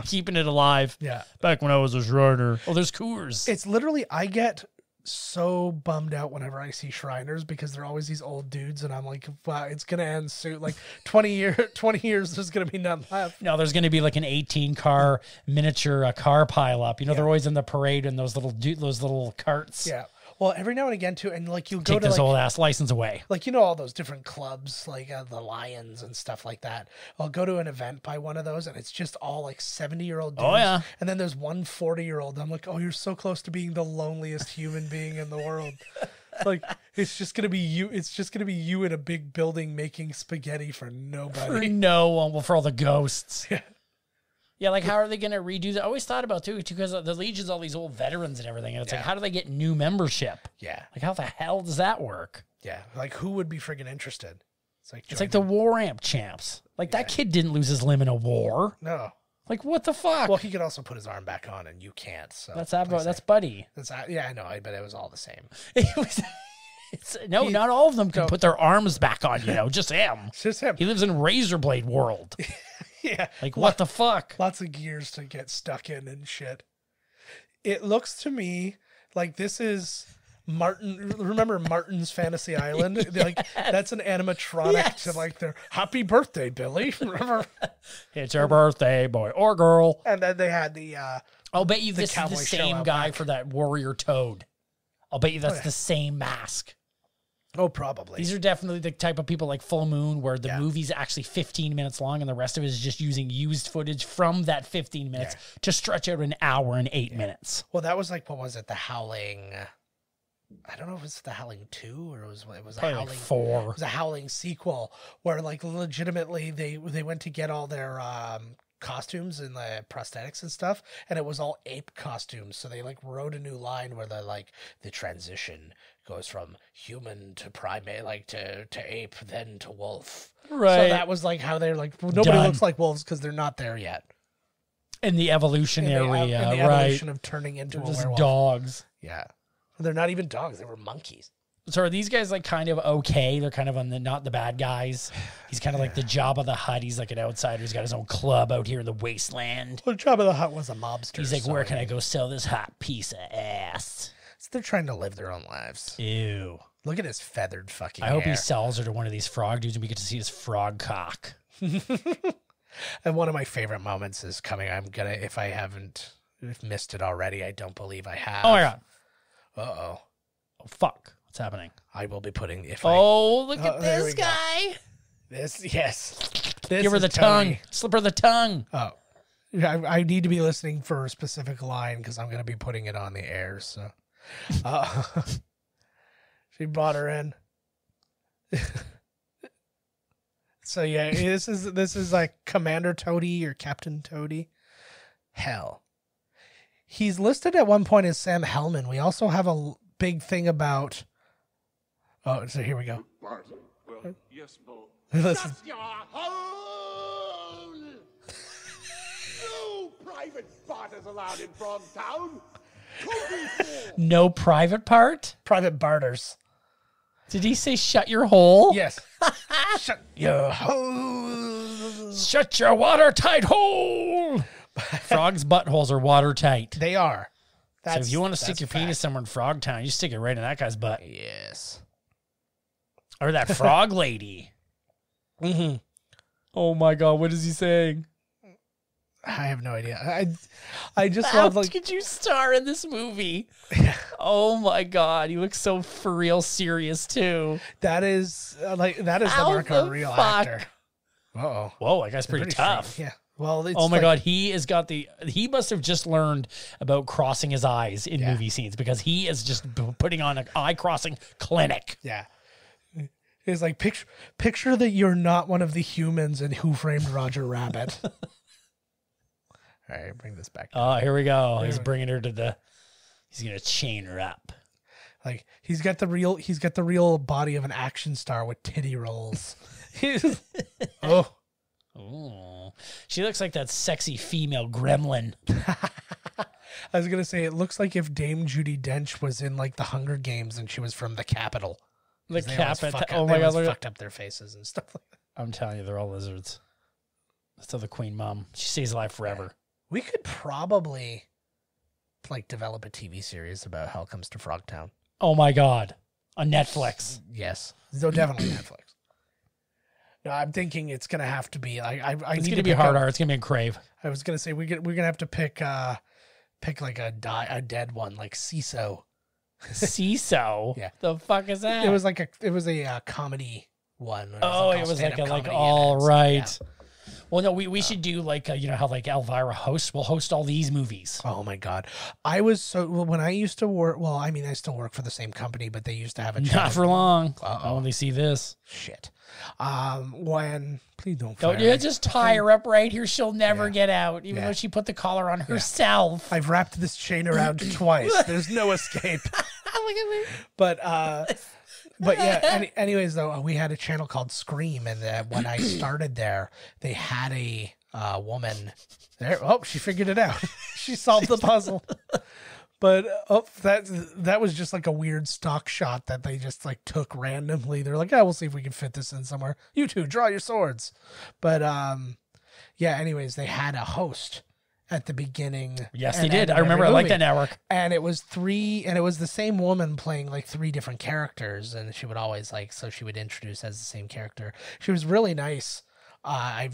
Keeping it alive. Yeah. Back when I was a Shriner. Oh, there's Coors. It's literally I get so bummed out whenever I see Shriners because they're always these old dudes, and I'm like, wow, it's gonna end soon. Like 20 years, there's gonna be none left. No, there's gonna be like an 18 car miniature car pile up. You know, they're always in the parade in those little carts. Yeah. Well, every now and again too, and like you'll go Take to this like, old ass license away. like, you know, all those different clubs, like the Lions and stuff like that. I'll go to an event by one of those, and it's just all like 70-year-old dudes. Oh, yeah. And then there's one 40-year-old. I'm like, oh, you're so close to being the loneliest human being in the world. Like, it's just gonna be you. It's just gonna be you in a big building making spaghetti for nobody. For no one, well, for all the ghosts. Yeah. Yeah, like how are they going to redo that? I always thought about too, because the Legion's all these old veterans and everything. And it's like, how do they get new membership? Yeah. Like, how the hell does that work? Yeah. Like, who would be friggin' interested? It's like the War Amp champs. Like, that kid didn't lose his limb in a war. No. Like, what the fuck? Well, he could also put his arm back on, and you can't. So that's Buddy. Yeah, I know, but it was all the same. Not all of them can put their arms back on, just him. It's just him. He lives in Razor Blade world. Yeah. Like, what the fuck? Lots of gears to get stuck in and shit. It looks to me like this is Martin. Remember Martin's Fantasy Island? Yes. Like, that's an animatronic to like their happy birthday, Billy. Remember? It's your birthday, boy or girl. And then they had the I'll bet you this is the cowboy same show guy back. for that Warrior Toad. I'll bet you that's the same mask. Oh, probably. These are definitely the type of people like Full Moon, where the movie's actually 15 minutes long and the rest of it is just using used footage from that 15 minutes to stretch out an hour and 8 minutes. Well, that was like, what was it? The Howling. I don't know if it was the Howling 2 or it was a Probably Howling like 4. It was a Howling sequel where like legitimately they went to get all their costumes and the prosthetics and stuff, and it was all ape costumes. So they like wrote a new line where they're like, the transition goes from human to primate, like to ape, then to wolf. Right. So that was like how they're like, nobody looks like wolves because they're not there yet. In the evolutionary, in the evolution of turning into They're a just werewolf. dogs. Yeah. They're not even dogs. They were monkeys. So are these guys like kind of okay? They're kind of on not the bad guys. He's kind of like the Jabba the Hutt. He's like an outsider. He's got his own club out here in the wasteland. Well, Jabba the Hutt was a mobster. He's like, where can I go sell this hot piece of ass? So they're trying to live their own lives. Ew. Look at his feathered fucking I hope hair. he sells her to one of these frog dudes and we get to see his frog cock. And one of my favorite moments is coming. I'm going to, if I haven't missed it already, I don't believe I have. Oh my God. Uh-oh. Oh, fuck. What's happening? I will be putting, look at there this we go. guy. Yes. Give her the tongue. Slip her the tongue. Oh. I need to be listening for a specific line because I'm going to be putting it on the air. So she brought her in. So yeah, this is like Commander Toady or Captain Toady. Hell. He's listed at one point as Sam Hellman. We also have a big thing about... Oh, so here we go. Bart. Well, yes, Bo. Listen. Shut your hole! No private spot is allowed in Frogtown. No private part? Private barters. Did he say shut your hole? Yes. Shut your hole. Shut your watertight hole. Frogs' buttholes are watertight. They are. So if you want to stick your penis somewhere in Frogtown, you stick it right in that guy's butt. Yes. Or that frog lady. Mm-hmm. Oh my God, what is he saying? I have no idea. I just How love like could you star in this movie? Oh my God, he looks so for real serious too. that is the mark of a real actor. Uh-oh. Whoa, that guy's pretty tough. Yeah. Well, it's Oh my God, he must have just learned about crossing his eyes in movie scenes because he is just putting on an eye crossing clinic. Yeah. It's like picture that you're not one of the humans in Who Framed Roger Rabbit. All right, bring this back. Oh, here we go. He's bringing her to he's going to chain her up. Like he's got the real body of an action star with titty rolls. Oh. Oh, she looks like that sexy female gremlin. I was gonna say it looks like if Dame Judi Dench was in like the Hunger Games and she was from the Capitol. The Capitol. Oh They my God, always fucked up their faces and stuff like that. I'm telling you, they're all lizards. That's the Queen Mom. She stays alive forever. We could probably like develop a TV series about Hell Comes to Frogtown. Oh my God, on Netflix. Yes, so definitely Netflix. No, I'm thinking it's gonna have to be. It's gonna be hard R. It's gonna be in Crave. I was gonna say we're gonna have to pick like a dead one, like CISO. CISO? Yeah. The fuck is that? It was a comedy one. Oh, it was like all right. Yeah. Well, no, we should do like, you know how like Elvira hosts? We'll host all these movies. Oh my God. When I used to work, well, I mean, I still work for the same company, but they used to have a channel. Not for long. Not when they see this. Shit. Please don't fire me. Just tie her up right here. She'll never get out, even though she put the collar on herself. I've wrapped this chain around twice. There's no escape. Look at me. But yeah, anyways, though, we had a channel called Scream, and when I started there, they had a woman there. Oh, she figured it out. She solved the puzzle. But that was just like a weird stock shot that they just like took randomly. They're like, we'll see if we can fit this in somewhere. You two, draw your swords. But yeah, anyways, they had a host at the beginning. Yes, they did. I remember. I like that network. And it was the same woman playing like 3 different characters, and she would always she would introduce as the same character. She was really nice. I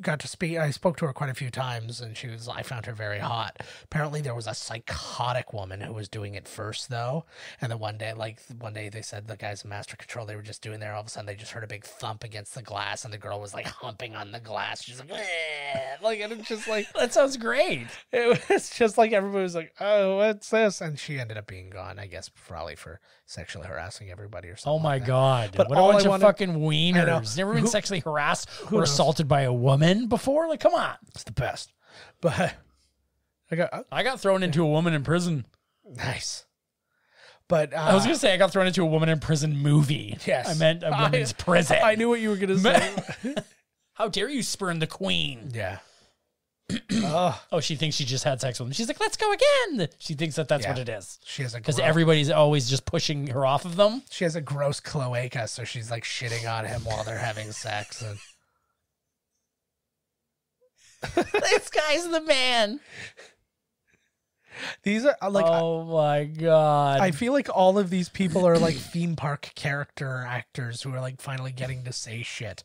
got to speak. I spoke to her quite a few times, and I found her very hot. Apparently there was a psychotic woman who was doing it first though. And then one day they said the guys in Master Control, they were just doing there. All of a sudden they just heard a big thump against the glass, and the girl was like humping on the glass. She's like, and it's just like, that sounds great. It was just like, everybody was like, oh, what's this? And she ended up being gone, I guess, probably for sexually harassing everybody or something. Oh my God. But what a bunch of fucking wieners. Never been sexually harassed or assaulted by a woman before? Like, come on. It's the best. But I got thrown into a woman in prison. Nice. But I was going to say I got thrown into a woman in prison movie. Yes. I meant a woman's prison. I knew what you were going to say. How dare you spurn the queen? Yeah. Oh, she thinks she just had sex with him. She's like, let's go again. She thinks that's what it is. She has because everybody's always just pushing her off of them. She has a gross cloaca, so she's like shitting on him while they're having sex. And this guy's the man. These are like, oh my God. I feel like all of these people are like theme park character actors who are like finally getting to say shit.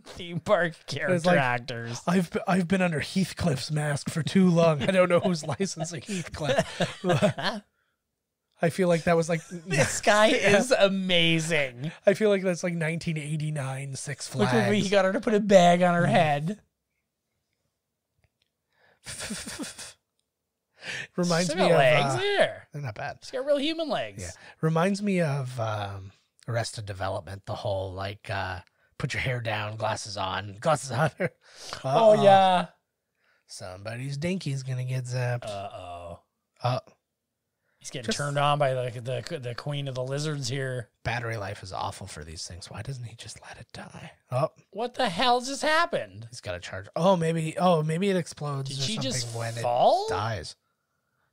Theme park character actors. I've been under Heathcliff's mask for too long. I don't know who's licensing Heathcliff. I feel like that was like, this guy is amazing. I feel like that's like 1989 Six Flags. Look at me. He got her to put a bag on her head. Reminds me of legs there. They're not bad. She's got real human legs. Yeah. Reminds me of Arrested Development. The whole like put your hair down, glasses on. Oh yeah. Somebody's dinky's gonna get zapped. He's getting turned on by the queen of the lizards here. Battery life is awful for these things. Why doesn't he just let it die? Oh, what the hell just happened? He's got to charge. Oh, maybe it explodes. Did or she something just when fall? It dies.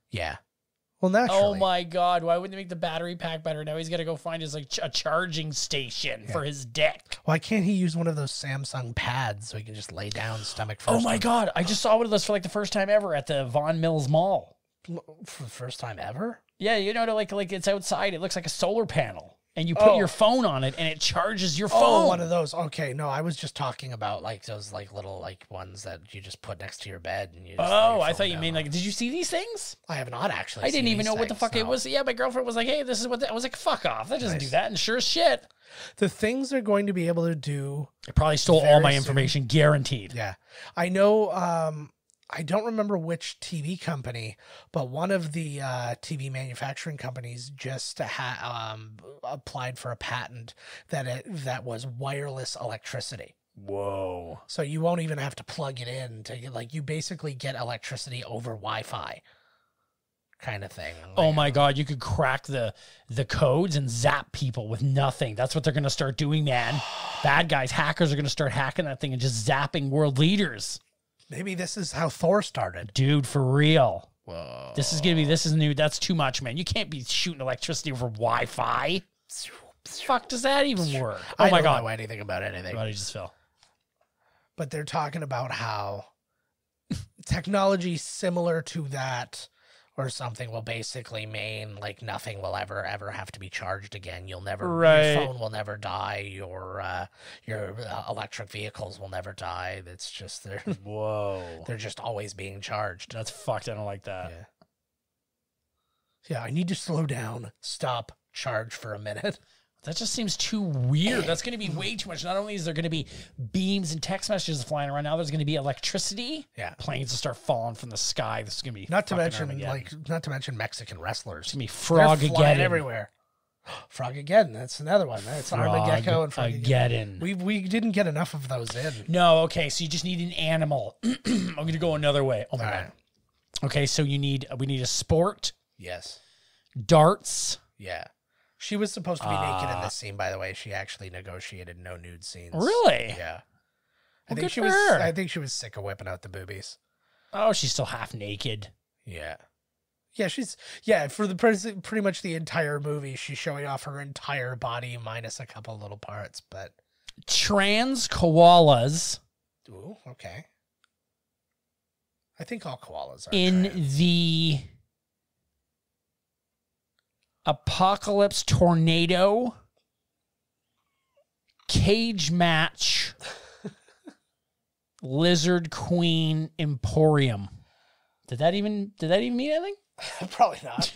Yeah. Well, naturally. Oh my God! Why wouldn't they make the battery pack better? Now he's got to go find his like a charging station for his deck. Why can't he use one of those Samsung pads so he can just lay down stomach first? Oh my God! I just saw one of those for like the first time ever at the Vaughan Mills Mall. For the first time ever? Yeah, you know, like it's outside. It looks like a solar panel, and you put your phone on it, and it charges your phone. Oh, one of those. Okay, no, I was just talking about like those like little like ones that you just put next to your bed. And you just I thought you mean like, did you see these things? I have not actually. I didn't even know what the fuck it was. Yeah, my girlfriend was like, "Hey, this is what." I was like, "Fuck off! That doesn't do that." And sure as shit, the things they're going to be able to do. It probably stole all my information, guaranteed. Yeah, I know. I don't remember which TV company, but one of the TV manufacturing companies just applied for a patent that was wireless electricity. Whoa! So you won't even have to plug it in to like you basically get electricity over Wi-Fi, kind of thing. Like, oh my God! You could crack the codes and zap people with nothing. That's what they're gonna start doing, man. Bad guys, hackers are gonna start hacking that thing and just zapping world leaders. Maybe this is how Thor started. Dude, for real. Whoa. This is new. That's too much, man. You can't be shooting electricity over Wi-Fi. Fuck does that even work? Oh my God. I don't know anything about anything. Everybody just fell. But they're talking about how technology similar to that or something will basically mean like nothing will ever have to be charged again. You'll never, your phone will never die. Your electric vehicles will never die. It's just they're just always being charged. That's fucked. I don't like that. Yeah. Yeah, I need to slow down, stop, charge for a minute. That just seems too weird. That's going to be way too much. Not only is there going to be beams and text messages flying around, now there's going to be electricity. Yeah, planes will start falling from the sky. This is going to be not to mention Mexican wrestlers. It's going to be Frogtown everywhere. Frogtown, that's another one. That's Armagecko and Frogtown. We didn't get enough of those in. No, okay, so you just need an animal. I'm going to go another way. Oh my God. Right. Okay, so we need a sport. Yes. Darts. Yeah. She was supposed to be naked in this scene, by the way. She actually negotiated no nude scenes. Really? Yeah. I think she was sick of whipping out the boobies. Oh, she's still half naked. Yeah. For the pretty much the entire movie, she's showing off her entire body minus a couple little parts, but trans koalas. Ooh, okay. I think all koalas are in trans. The Apocalypse Tornado Cage Match Lizard Queen Emporium. Did that even mean anything? Probably not.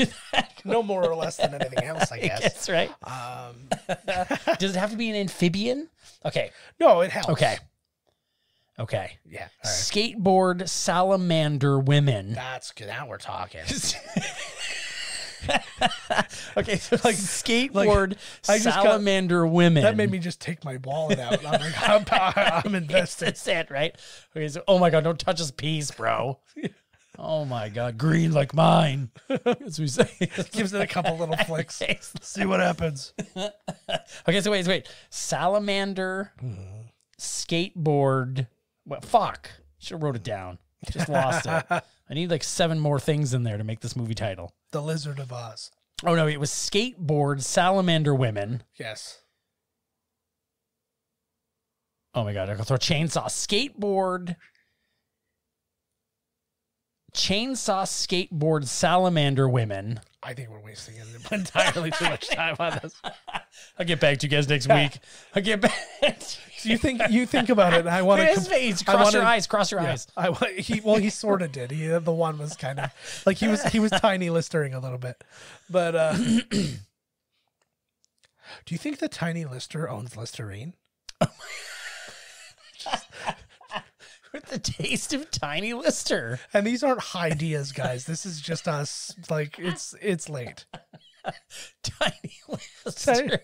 No more or less than anything else, I guess. That's right. Does it have to be an amphibian? Okay. No, it helps. Okay. Yeah. Right. Skateboard salamander women. That's good. Now we're talking. Okay, so like skateboard salamander women. That made me just take my wallet out. I'm like, I'm invested. That's it, right? Okay, so oh my God, don't touch this piece, bro. Oh my God, green like mine. As we say, gives it a couple little flicks. See what happens. Okay, so wait. Salamander, skateboard. What? Fuck. Should have wrote it down. Just lost it. I need like 7 more things in there to make this movie title. The Lizard of Oz. Oh no, it was skateboard salamander women. Yes. Oh my God, I can throw chainsaw skateboard salamander women. I think we're wasting entirely too much time on this. I'll get back to you guys next week. I'll get back. You think about it. And I want to cross your eyes. Cross your eyes. He sort of did. The one was kind of like he was tiny listering a little bit, but do you think the tiny lister owns Listerine? With the taste of tiny lister. And these aren't high dias, guys. This is just us. Like it's late. Tiny lister.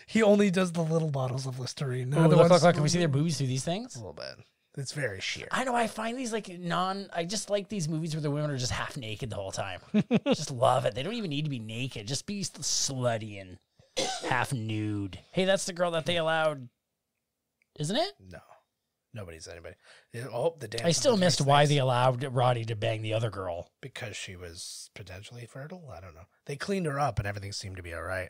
He only does the little bottles of Listerine. Look. Can we see their boobies through these things? A little bit. It's very sheer. I know. I find these like I just like these movies where the women are just half naked the whole time. Just love it. They don't even need to be naked. Just be slutty and half nude. Hey, that's the girl that they allowed, isn't it? No. Nobody's anybody. Oh, the dance. I still missed why they allowed Roddy to bang the other girl. Because she was potentially fertile? I don't know. They cleaned her up and everything seemed to be all right.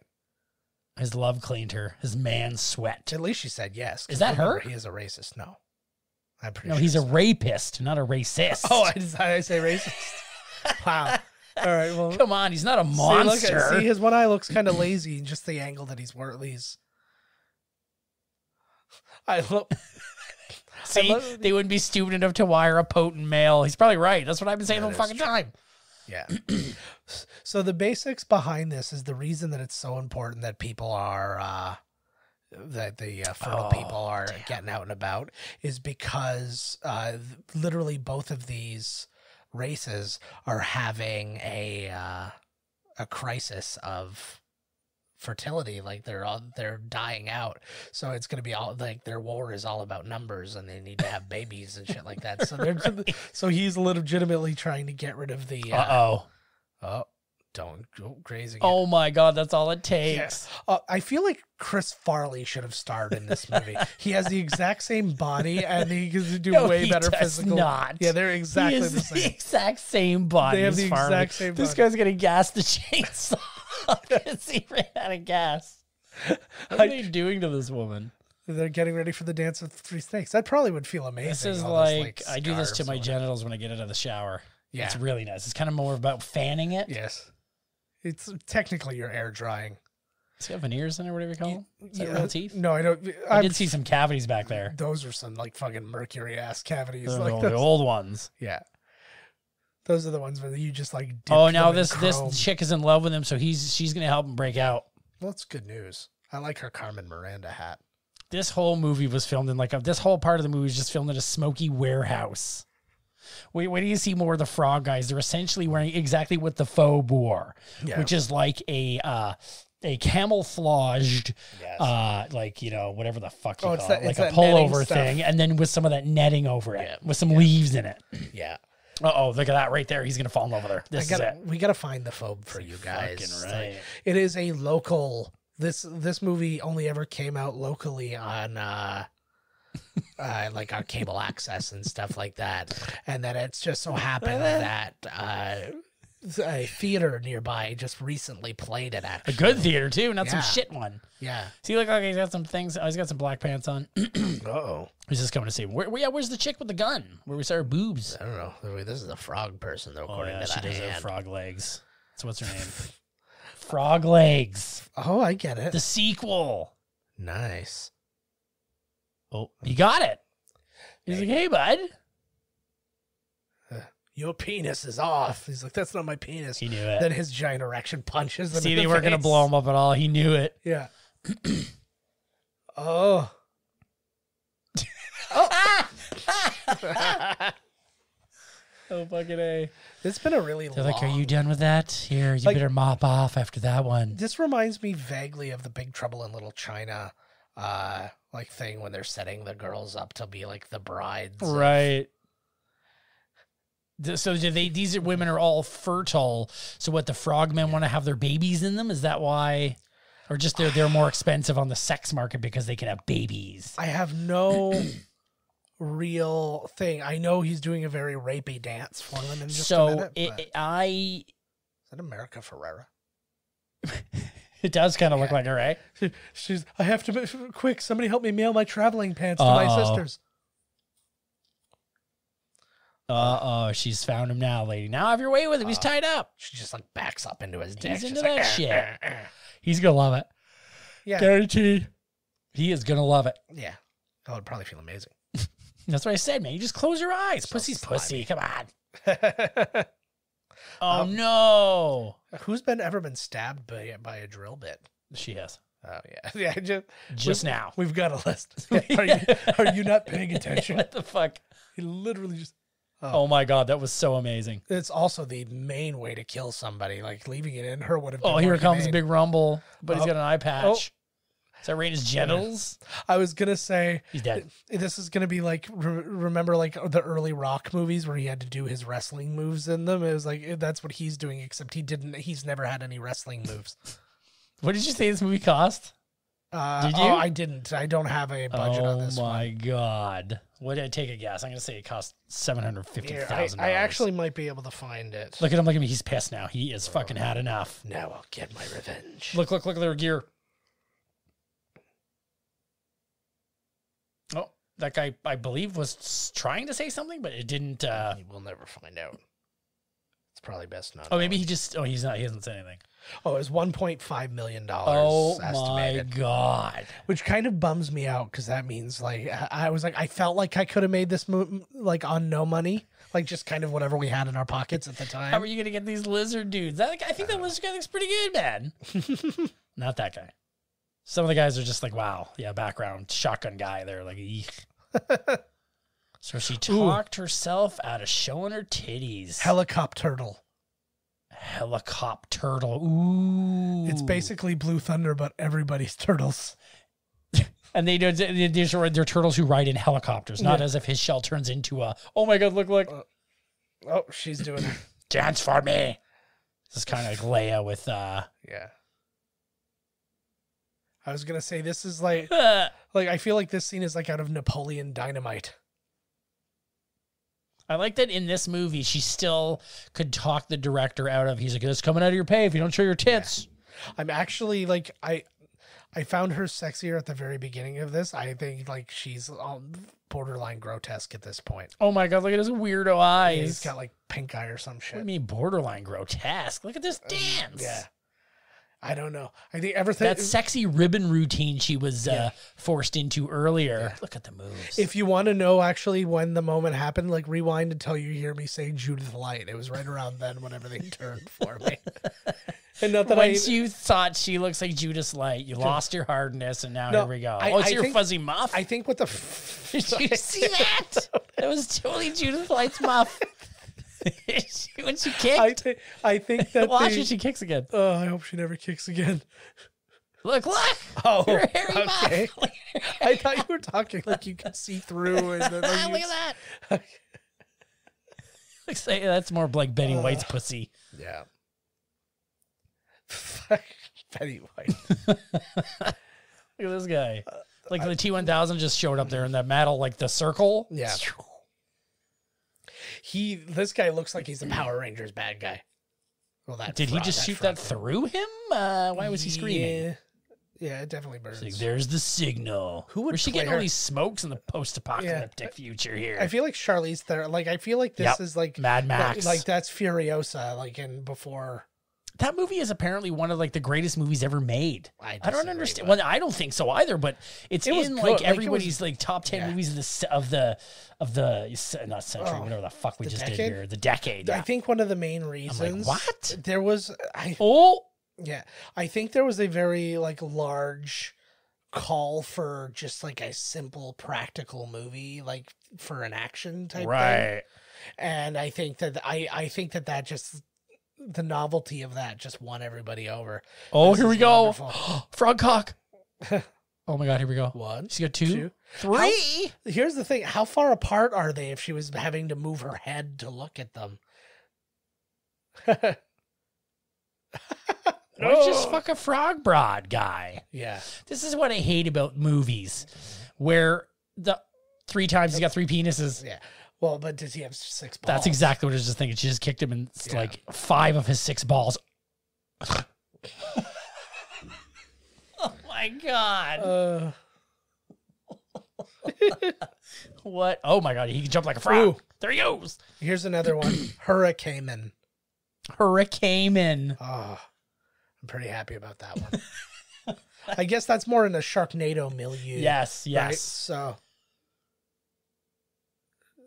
His love cleaned her. His man sweat. At least she said yes. Is that her? He is a racist. No. I'm pretty sure. No, he's a rapist, not a racist. Oh, I say racist? Wow. All right. Well, come on. He's not a monster. See, his one eye looks kind of lazy, and just the angle that he's I look. See, they wouldn't be stupid enough to wire a potent male. He's probably right. That's what I've been saying the whole fucking time. Yeah. So the basics behind this is the reason that it's so important that people are, that the fertile people are getting out and about is because literally both of these races are having a crisis of fertility. Like they're dying out, so it's going to be all like their war is all about numbers, and they need to have babies and shit like that. So so he's legitimately trying to get rid of the don't go crazy. Oh my God, that's all it takes. Yeah. I feel like Chris Farley should have starred in this movie. He has the exact same body, and he can do way better physical. Not. Yeah, they're exactly the same. The exact same body. They have the exact same body. This guy's gonna gas the chainsaw because he ran out of gas. What are they doing to this woman? They're getting ready for the dance of 3 snakes. That probably would feel amazing. This is like I do this to my genitals when I get out of the shower. Yeah, it's really nice. It's kind of more about fanning it. Yes. It's technically you're air drying. Does he have veneers in it or whatever you call them? Is that real teeth? No, I don't. I did see some cavities back there. Those are some like fucking mercury ass cavities. Like the old ones. Yeah. Those are the ones where you just like. Oh, now this chick is in love with him, so she's gonna help him break out. Well, that's good news. I like her Carmen Miranda hat. This whole movie was filmed in this whole part of the movie was just filmed in a smoky warehouse. Wait do you see more of the frog guys? They're essentially wearing exactly what the phobe wore, which is like a camouflaged, whatever the fuck you call it, like a pullover thing, and then with some of that netting over it, with some leaves in it. Yeah. Uh-oh, look at that right there. He's going to fall in love with her. This is it. We got to find the phobe for you guys. Right. It is a local... This movie only ever came out locally on like on cable access and stuff like that, and then it's just so happened that a theater nearby just recently played it. Actually, a good theater too, not some shit one. Yeah. See, look like he's got some things. Oh, he's got some black pants on. Uh-oh. He's just coming to see him. Where's the chick with the gun? Where we saw her boobs? I don't know. This is a frog person, though. According to that she does hand. have frog legs. So what's her name? Frog Legs. Oh, I get it. The sequel. Nice. Oh, he got it. He's like, hey, bud. Your penis is off. He's like, that's not my penis. He knew it. Then his giant erection punches him. See, they weren't going to blow him up at all. He knew it. Yeah. Oh. Oh, fucking A. It's been a really long... They're like, are you done with that? Here, you better mop off after that one. This reminds me vaguely of the Big Trouble in Little China thing when they're setting the girls up to be like the brides. Right. So these women are all fertile. So what, the frogmen want to have their babies in them? Is that why? Or just they're more expensive on the sex market because they can have babies? I have no... real thing. I know he's doing a very rapey dance for them in just a minute. Is that America Ferrera? It does kind of look like her, right? I have to quick. Somebody help me mail my traveling pants to my sisters. She's found him now, lady. Now have your way with him. He's tied up. She just like backs up into his dick. He's into that shit. He's gonna love it. Yeah, guaranteed. He is gonna love it. Yeah, I would probably feel amazing. That's what I said, man. You just close your eyes. So Pussy's slimy. Pussy. Come on. Oh, no. Who's ever been stabbed by a drill bit? She has. Oh, yeah. Yeah, just now. We've got a list. Are you not paying attention? What the fuck? He literally just... Oh, my God. That was so amazing. It's also the main way to kill somebody. Like, leaving it in her would have been Oh, here comes Big Rumble. But he's got an eye patch. Is that right in his genitals? I was going to say... He's dead. This is going to be like... Remember like the early Rock movies where he had to do his wrestling moves in them? It was like, that's what he's doing, except he's never had any wrestling moves. What did you say this movie cost? Did you? Oh, I didn't. I don't have a budget on this one. Oh, my God. What did I take a guess? I'm going to say it cost $750,000. I actually might be able to find it. Look at him. Look at me. He's pissed now. He has fucking had enough. Now I'll get my revenge. Look at their gear. Oh, that guy, I believe, was trying to say something, but it didn't. We'll never find out. It's probably best not. Oh, maybe he just. Oh, he's not. He hasn't said anything. Oh, it was $1.5 million. Oh estimated, my God! Which kind of bums me out because that means like I was like I felt like I could have made this movie like on no money, like just kind of whatever we had in our pockets at the time. How are you gonna get these lizard dudes? I think that lizard guy looks pretty good, man. Not that guy. Some of the guys are just like, wow, yeah, background shotgun guy. They're like, eek. So she talked herself out of showing her titties. Helicopter. Ooh. It's basically Blue Thunder, but everybody's turtles. And they're turtles who ride in helicopters, not as if his shell turns into a, oh my God, look like. Oh, she's doing it. Dance for me. This is kind of like Leia with. Yeah. I was going to say, this is like I feel like this scene is like out of Napoleon Dynamite. I like that in this movie, she still could talk the director out of, he's like, it's coming out of your pay if you don't show your tits. Yeah. I'm actually like, I found her sexier at the very beginning of this. I think like she's borderline grotesque at this point. Oh my God, look at his weirdo eyes. Yeah, he's got like pink eye or some shit. What do you mean borderline grotesque? Look at this dance. Yeah. I don't know. I think everything that sexy ribbon routine she was forced into earlier. Yeah. Look at the moves. If you want to know actually when the moment happened, like rewind until you hear me say Judith Light. It was right around then when everything turned for me. And not that once you thought she looks like Judith Light, you lost your hardness, and now here we go. It's your fuzzy muff. I think what the did you see that? That was totally Judith Light's muff. When she kicked, I think that watch when she kicks again. Oh, I hope she never kicks again. Look! Oh, your hairy okay. muff. I thought you were talking like you could see through. And look at that. Looks like that's more like Betty White's pussy. Yeah. Betty White. Look at this guy. Like the T-1000 just showed up there in that metal, like the circle. Yeah. This guy looks like he's the Power Rangers bad guy. Well, did he just shoot that through him? Why was he screaming? Yeah, it definitely burns. Like, there's the signal. Where's she getting all these smokes in the post-apocalyptic future here? I feel like Charlize Theron. Like, I feel like this is like Mad Max. Like that's Furiosa. Like in before. That movie is apparently one of like the greatest movies ever made. I don't understand. Well, I don't think so either. But it in like everybody's like top 10 movies of the not century, whatever the fuck we just did here, the decade. Yeah. I think one of the main reasons. Like, what there was? I think there was a very like large call for just like a simple practical movie, like for an action type thing. And I think that I think that just. The novelty of that just won everybody over. Oh, here we go. Frog cock. Oh my God, here we go. One. She got two. Three. Here's the thing. How far apart are they if she was having to move her head to look at them? Why just fuck a frog broad guy? Yeah. This is what I hate about movies where the 3 times he's got 3 penises. Yeah. Well, but does he have 6 balls? That's exactly what I was just thinking. She just kicked him in like 5 of his 6 balls. Oh my God. What? Oh my God. He can jump like a frog. Ooh. There he goes. Here's another one. Hurricane. Hurricane. Oh, I'm pretty happy about that one. I guess that's more in the Sharknado milieu. Yes. Right? So.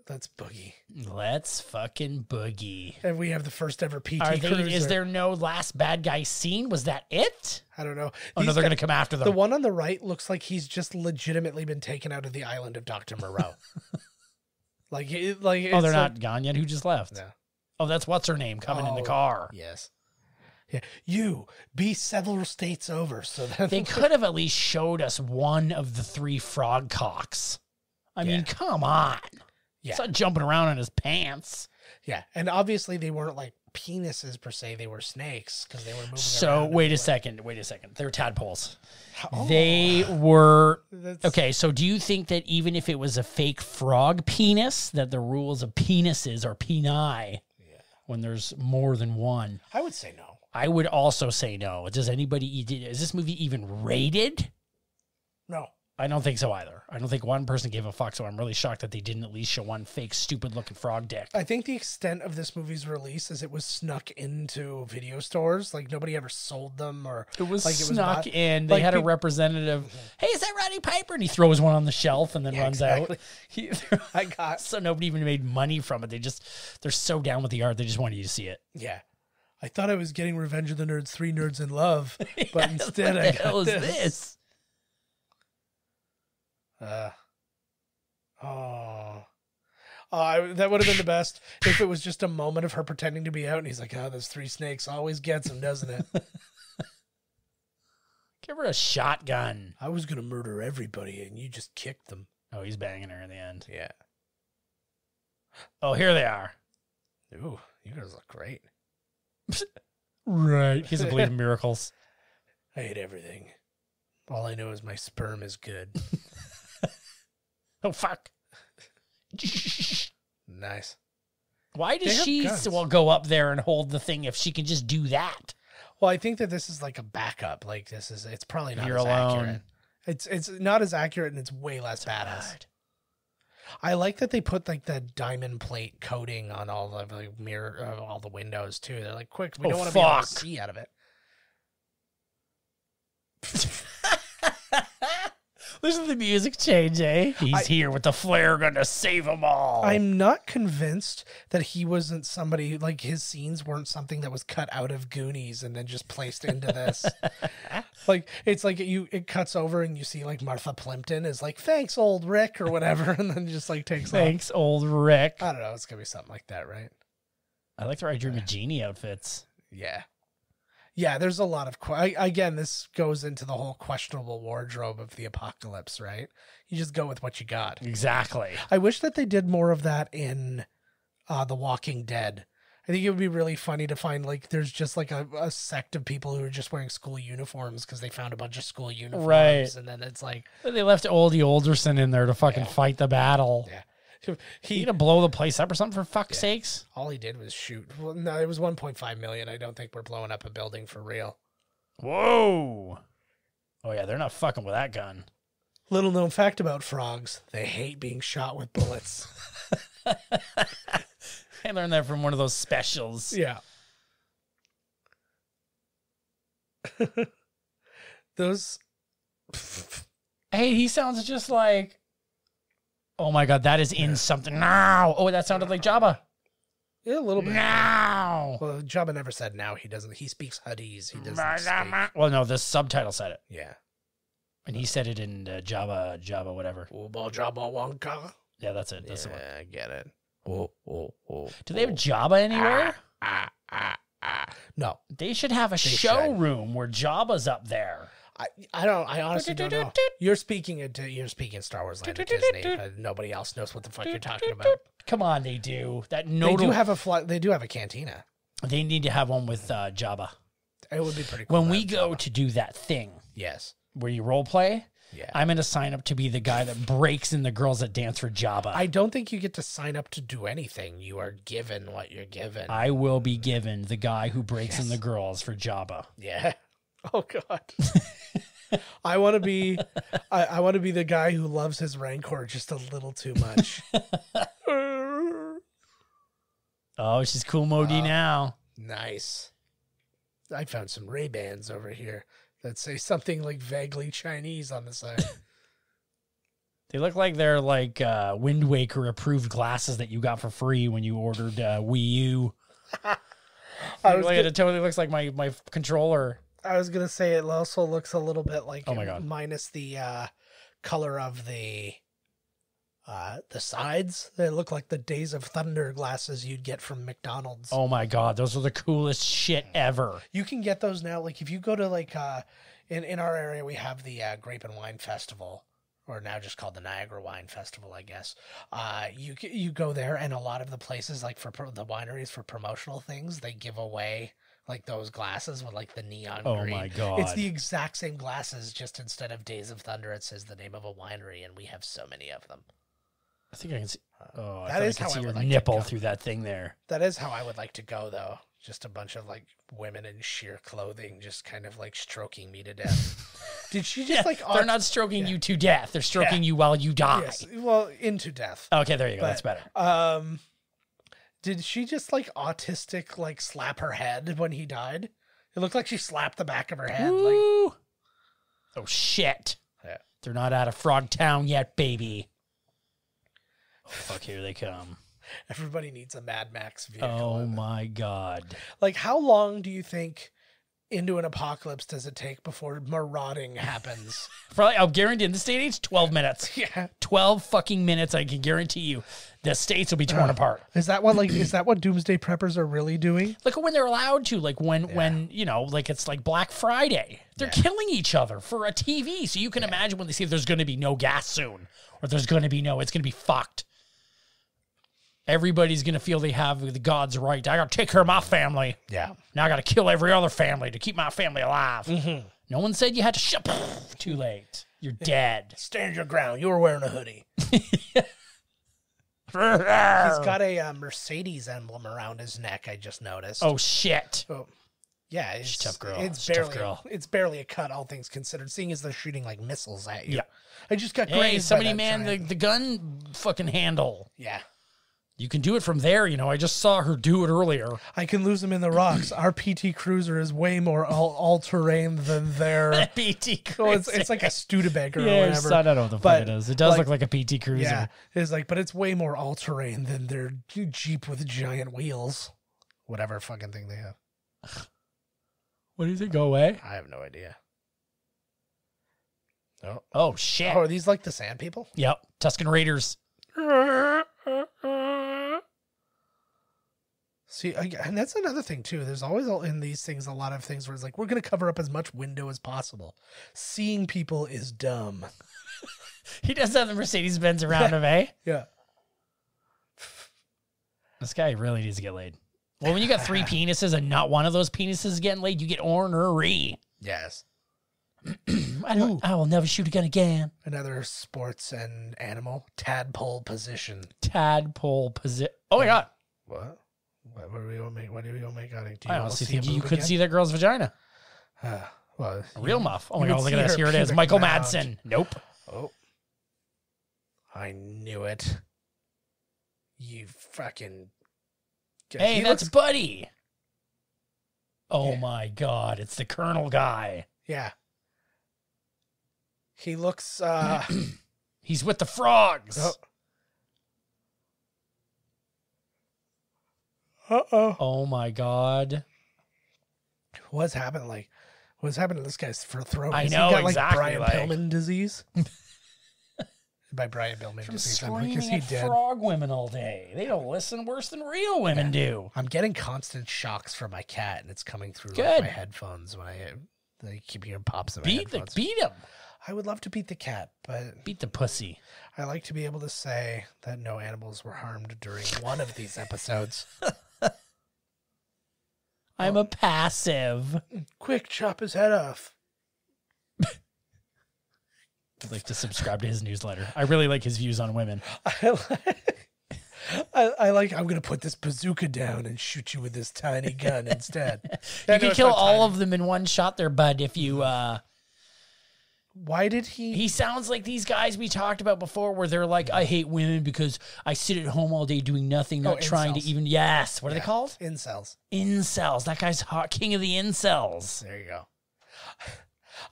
Let's boogie. Let's fucking boogie. And we have the first ever PT cruiser. Is there no last bad guy scene? Was that it? I don't know. Oh, no, they're going to come after them. The one on the right looks like he's just legitimately been taken out of the island of Dr. Moreau. Oh, they're not gone yet? Who just left? No. Oh, that's what's her name coming in the car. Yes. Yeah. You be several states over. So that they could have at least showed us one of the 3 frog cocks. I mean, come on. Yeah. It's not jumping around in his pants. Yeah. And obviously they weren't like penises per se. They were snakes because they were moving around. So wait a second. They're tadpoles. Oh. They were... Okay, so do you think that even if it was a fake frog penis, that the rules of penises are peni when there's more than one? I would say no. I would also say no. Is this movie even rated? No. I don't think so either. I don't think one person gave a fuck, so I'm really shocked that they didn't at least show one fake, stupid-looking frog dick. I think the extent of this movie's release is it was snuck into video stores. Like, nobody ever sold them or... It was snuck in. They had a representative, hey, is that Roddy Piper? And he throws one on the shelf and then runs out. So nobody even made money from it. They're so down with the art, they just wanted you to see it. Yeah. I thought I was getting Revenge of the Nerds 3 Nerds in Love, but instead I got this. That would have been the best if it was just a moment of her pretending to be out and he's like, those 3 snakes always gets him, doesn't it? Give her a shotgun. I was going to murder everybody and you just kicked them. Oh, he's banging her in the end. Yeah. Oh, here they are. Ooh, you guys look great. Right. He doesn't believe in miracles. I hate everything. All I know is my sperm is good. Oh, fuck. Nice. Why does she go up there and hold the thing if she can just do that? Well, I think that this is like a backup. Like it's probably not as accurate. It's not as accurate and it's way less badass. I like that they put like the diamond plate coating on all the like, all the windows too. They're like, quick, we don't want to be able to see out of it. Listen to the music change, eh? He's here with the flare gun to save them all. I'm not convinced that he wasn't somebody, like his scenes weren't something that was cut out of Goonies and then just placed into this. Like, it's like it cuts over and you see like Martha Plimpton is like, thanks, old Rick, or whatever, and then just like takes Thanks, old Rick. I don't know. It's going to be something like that, right? I like their I Dream of Jeannie outfits. Yeah. Yeah, there's a lot of... Again, this goes into the whole questionable wardrobe of the apocalypse, right? You just go with what you got. Exactly. I wish that they did more of that in The Walking Dead. I think it would be really funny to find, like, there's just, like, a sect of people who are just wearing school uniforms because they found a bunch of school uniforms. Right. And then it's like... They left Oldie Alderson in there to fucking fight the battle. Yeah. He to blow the place up or something, for fuck's sakes. All he did was shoot. Well, no, it was 1.5 million. I don't think we're blowing up a building for real. Whoa. Oh, yeah, they're not fucking with that gun. Little known fact about frogs, they hate being shot with bullets. I learned that from one of those specials. Yeah. Those... Hey, he sounds just like... Oh my God, that is in something now. Oh, that sounded like Jabba. Yeah, a little bit. Now. Well, Jabba never said now. He doesn't. He speaks Huttese. He doesn't speak. Well, no, the subtitle said it. Yeah. And he said it in Jabba, whatever. Jabba Wonka. Yeah, that's it. That's the one. I get it. Oh. Do they have Jabba anywhere? No. They should have a showroom where Jabba's up there. I honestly don't know. You're speaking Star Wars Land of Disney. Nobody else knows what the fuck you're talking about. Come on, they do. They do have a cantina. They need to have one with Jabba. It would be pretty cool. When we go to do that thing, yes, where you role play, yeah, I'm going to sign up to be the guy that breaks in the girls that dance for Jabba. I don't think you get to sign up to do anything. You are given what you're given. I will be given the guy who breaks in the girls for Jabba. Yeah. Oh God. I want to be the guy who loves his Rancor just a little too much. Oh, she's cool Modi now. Nice. I found some Ray-Bans over here that say something like vaguely Chinese on the side. They look like they're like Wind Waker approved glasses that you got for free when you ordered Wii U. It totally looks like my controller. I was going to say it also looks a little bit like, oh my God, minus the color of the sides. They look like the Days of Thunder glasses you'd get from McDonald's. Oh my God, those are the coolest shit ever. You can get those now. Like if you go to like in our area, we have the Grape and Wine Festival, or now just called the Niagara Wine Festival, I guess. You go there, and a lot of the places, like for the wineries, for promotional things, they give away like those glasses with like the neon green. Oh my God. It's the exact same glasses, just instead of Days of Thunder, it says the name of a winery, and we have so many of them. I think I can see. Oh, that is I can how see I your would like nipple through that thing there. That is how I would like to go, though. Just a bunch of like women in sheer clothing, just kind of like stroking me to death. Did she just They're not stroking you to death. They're stroking you while you die. Yes. Well, into death. Okay, there you go. That's better. Did she just like autistic like slap her head when he died? It looked like she slapped the back of her head. Woo! Like... Oh shit! Yeah. They're not out of Frogtown yet, baby. Oh, fuck! Here they come. Everybody needs a Mad Max vehicle. Oh my God! Like, how long do you think into an apocalypse does it take before marauding happens? Probably, I'll guarantee in the state age, 12 minutes. Yeah, 12 fucking minutes. I can guarantee you, the states will be torn apart. Is that what doomsday preppers are really doing? Like when they're allowed to, like when you know, like it's like Black Friday. They're killing each other for a TV. So you can imagine when they see there's going to be no gas soon, or there's going to be it's going to be fucked. Everybody's going to feel they have the God's right. I got to take care of my family. Yeah. Now I got to kill every other family to keep my family alive. Mm-hmm. No one said you had to shut. Too late. You're dead. Stand your ground. You were wearing a hoodie. He's got a Mercedes emblem around his neck, I just noticed. Oh, shit. Oh, yeah. It's tough girl. It's barely a cut, all things considered, seeing as they're shooting like missiles at you. Yeah. I just got grazed. Somebody man the gun fucking handle. Yeah. You can do it from there. You know, I just saw her do it earlier. I can lose them in the rocks. Our PT Cruiser is way more all-terrain than their PT Cruiser. It's like a Studebaker or Yeah, whatever. I don't know what the fuck it is. It does look like a PT Cruiser. Yeah, it's like, but it's way more all-terrain than their Jeep with giant wheels. Whatever fucking thing they have. What do you think? Go away? I have no idea. Oh, shit. Oh, are these like the sand people? Yep. Tuscan Raiders. See, and that's another thing too. There's always in these things a lot of things where it's like, we're going to cover up as much window as possible. Seeing people is dumb. He does have the Mercedes-Benz around him, eh? Yeah. This guy really needs to get laid. Well, when you got 3 penises and not one of those penises is getting laid, you get ornery. Yes. I will never shoot a gun again. Another sports and animal tadpole position. Tadpole position. Oh my God. What? What do we all make? What do we all make out of? I honestly think you could see that girl's vagina. Well, a real muff. Oh my God, look at this. Here it is. Michael Madsen. Nope. Oh. I knew it. You fucking... Hey, that's Buddy. Oh my God, it's the Colonel guy. Yeah. He looks... He's with the frogs. Oh. Uh-oh. Oh my God. What's happened? What's happened to this guy's throat? I know, he got, exactly. Brian Pillman disease? By Brian Pillman From disease, screaming at frog women all day. They don't listen worse than real women do. I'm getting constant shocks from my cat, and it's coming through my headphones when I keep hearing pops in my headphones. Beat him. I would love to beat the cat, but... Beat the pussy. I like to be able to say that no animals were harmed during one of these episodes. I'm a passive. Quick, chop his head off. I'd like to subscribe to his newsletter. I really like his views on women. I'm going to put this bazooka down and shoot you with this tiny gun instead. You can kill all of them in one shot there, bud, if you... Why did he... He sounds like these guys we talked about before where they're like, I hate women because I sit at home all day doing nothing, not trying to even... Yes. What are they called? Incels. Incels. That guy's hot. King of the incels. There you go.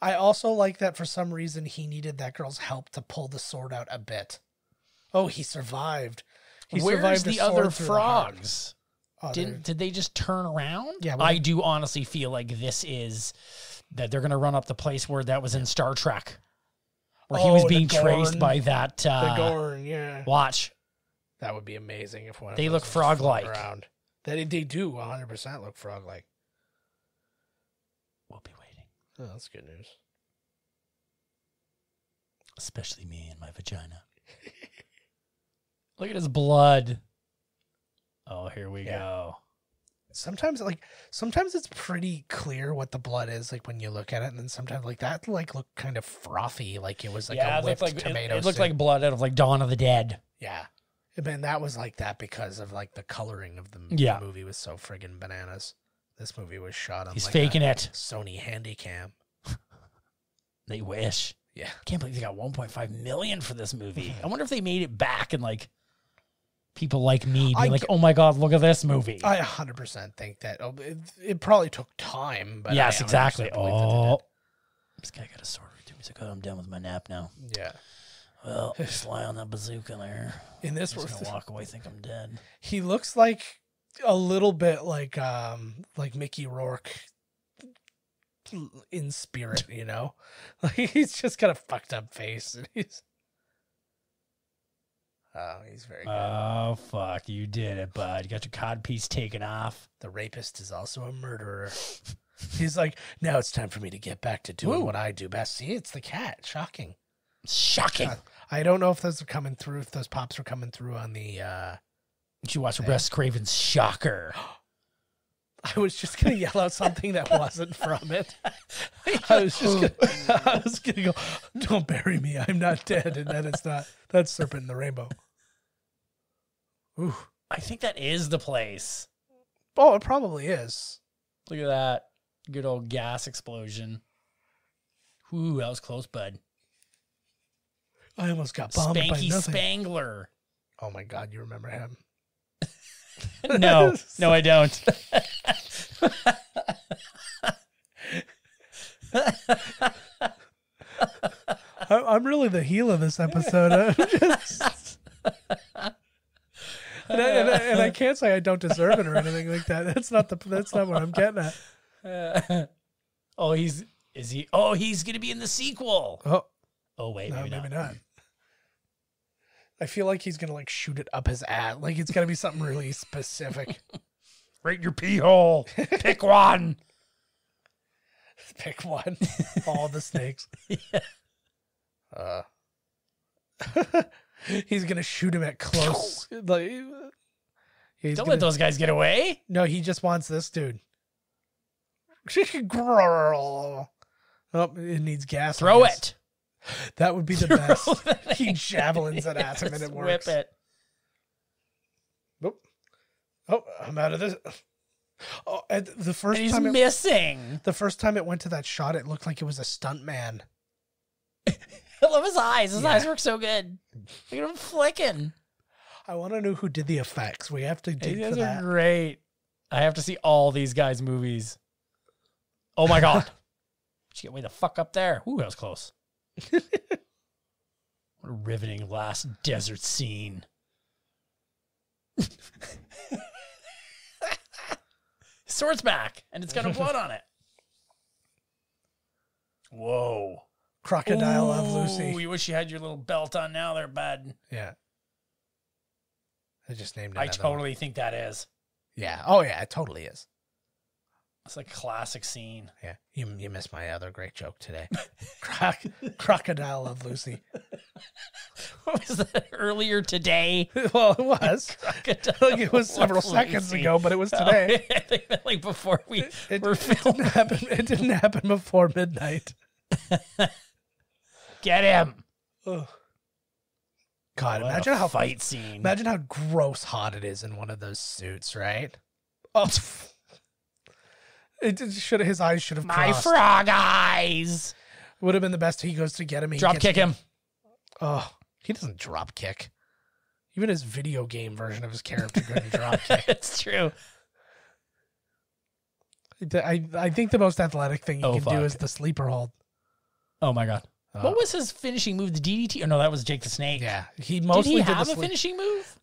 I also like that for some reason he needed that girl's help to pull the sword out a bit. Oh, he survived. Where's the other frogs? Did they just turn around? Yeah. I do honestly feel like this is... that they're going to run up the place where that was in Star Trek. Where he was being traced by that... the Gorn, yeah. Watch. That would be amazing if one of they look frog-like. They do 100% look frog-like. We'll be waiting. Oh, that's good news. Especially me and my vagina. Look at his blood. Oh, here we go. Sometimes it's pretty clear what the blood is, like when you look at it, and then sometimes like that looked kind of frothy, like it was like a whipped tomato. It looked like blood out of like Dawn of the Dead. Yeah. And that was like that because of like the coloring of the movie was so friggin' bananas. This movie was shot on faking it. Sony Handycam. They wish. Yeah. I can't believe they got $1.5 million for this movie. I wonder if they made it back and like people like me be like, oh my God, look at this movie. I 100% think that it probably took time. But yes, exactly. Oh, this guy got a sword to me. He's like, oh, I'm done with my nap now. Yeah. Well, just lie on that bazooka there. In this, I'm just gonna walk away, think I'm dead. He looks like a little bit like Mickey Rourke in spirit, you know? Like he's just got a fucked up face, and he's very good. Oh, fuck. You did it, bud. You got your codpiece taken off. The rapist is also a murderer. He's like, now it's time for me to get back to doing what I do best. See, it's the cat. Shocking. I don't know if those are coming through, if those pops are coming through on the... Did you watch Wes Craven's Shocker? I was just going to yell out something that wasn't from it. I was going to go, don't bury me. I'm not dead. And then it's not. That's Serpent in the Rainbow. Ooh. I think that is the place. Oh, it probably is. Look at that. Good old gas explosion. Ooh, that was close, bud. I almost got bombed by nothing. Spangler. Oh my God, you remember him? No, I don't. I'm really the heel of this episode. And I can't say I don't deserve it or anything like that. That's not what I'm getting at. He's gonna be in the sequel. Oh wait, no, maybe not. I feel like he's gonna like shoot it up his ass. Like it's gonna be something really specific. Right in your pee hole. Pick one. Pick one. All the snakes. Yeah. He's gonna shoot him at close. Like, don't let those guys get away. No, he just wants this dude. Oh, it needs gas. Throw it. That would be the best. He javelins it at him and it works. Whip it. Oh, I'm out of this. Oh, and the first and time he's missing. The first time it went to that shot, it looked like it was a stunt man. I love his eyes. His eyes work so good. Look at him flicking. I want to know who did the effects. We have to dig for that. These are great. I have to see all these guys' movies. Oh my God. Did you get way the fuck up there? Ooh, that was close. What a riveting last desert scene. His sword's back, and it's got a blood on it. Whoa. Crocodile of Lucy. You wish you had your little belt on now there, bud. Yeah. I just named it. I totally think that is. Yeah. Oh, yeah, it totally is. It's like a classic scene. Yeah. You missed my other great joke today. Crocodile of Lucy. What was that earlier today? Well, it was. Like it was several seconds ago, but it was today. I think that like before we were filming. It didn't happen before midnight. Get him. Ugh. God, what imagine how fight scene. Imagine how gross hot it is in one of those suits, right? Oh, his eyes should have crossed. My frog eyes. Would have been the best. He goes to get him. Drop kick him. Oh, he doesn't drop kick. Even his video game version of his character couldn't drop kick. It's true. I think the most athletic thing you can do is the sleeper hold. Oh my God. What was his finishing move? The DDT? Oh no, that was Jake the Snake. Yeah, he mostly did he have a finishing move?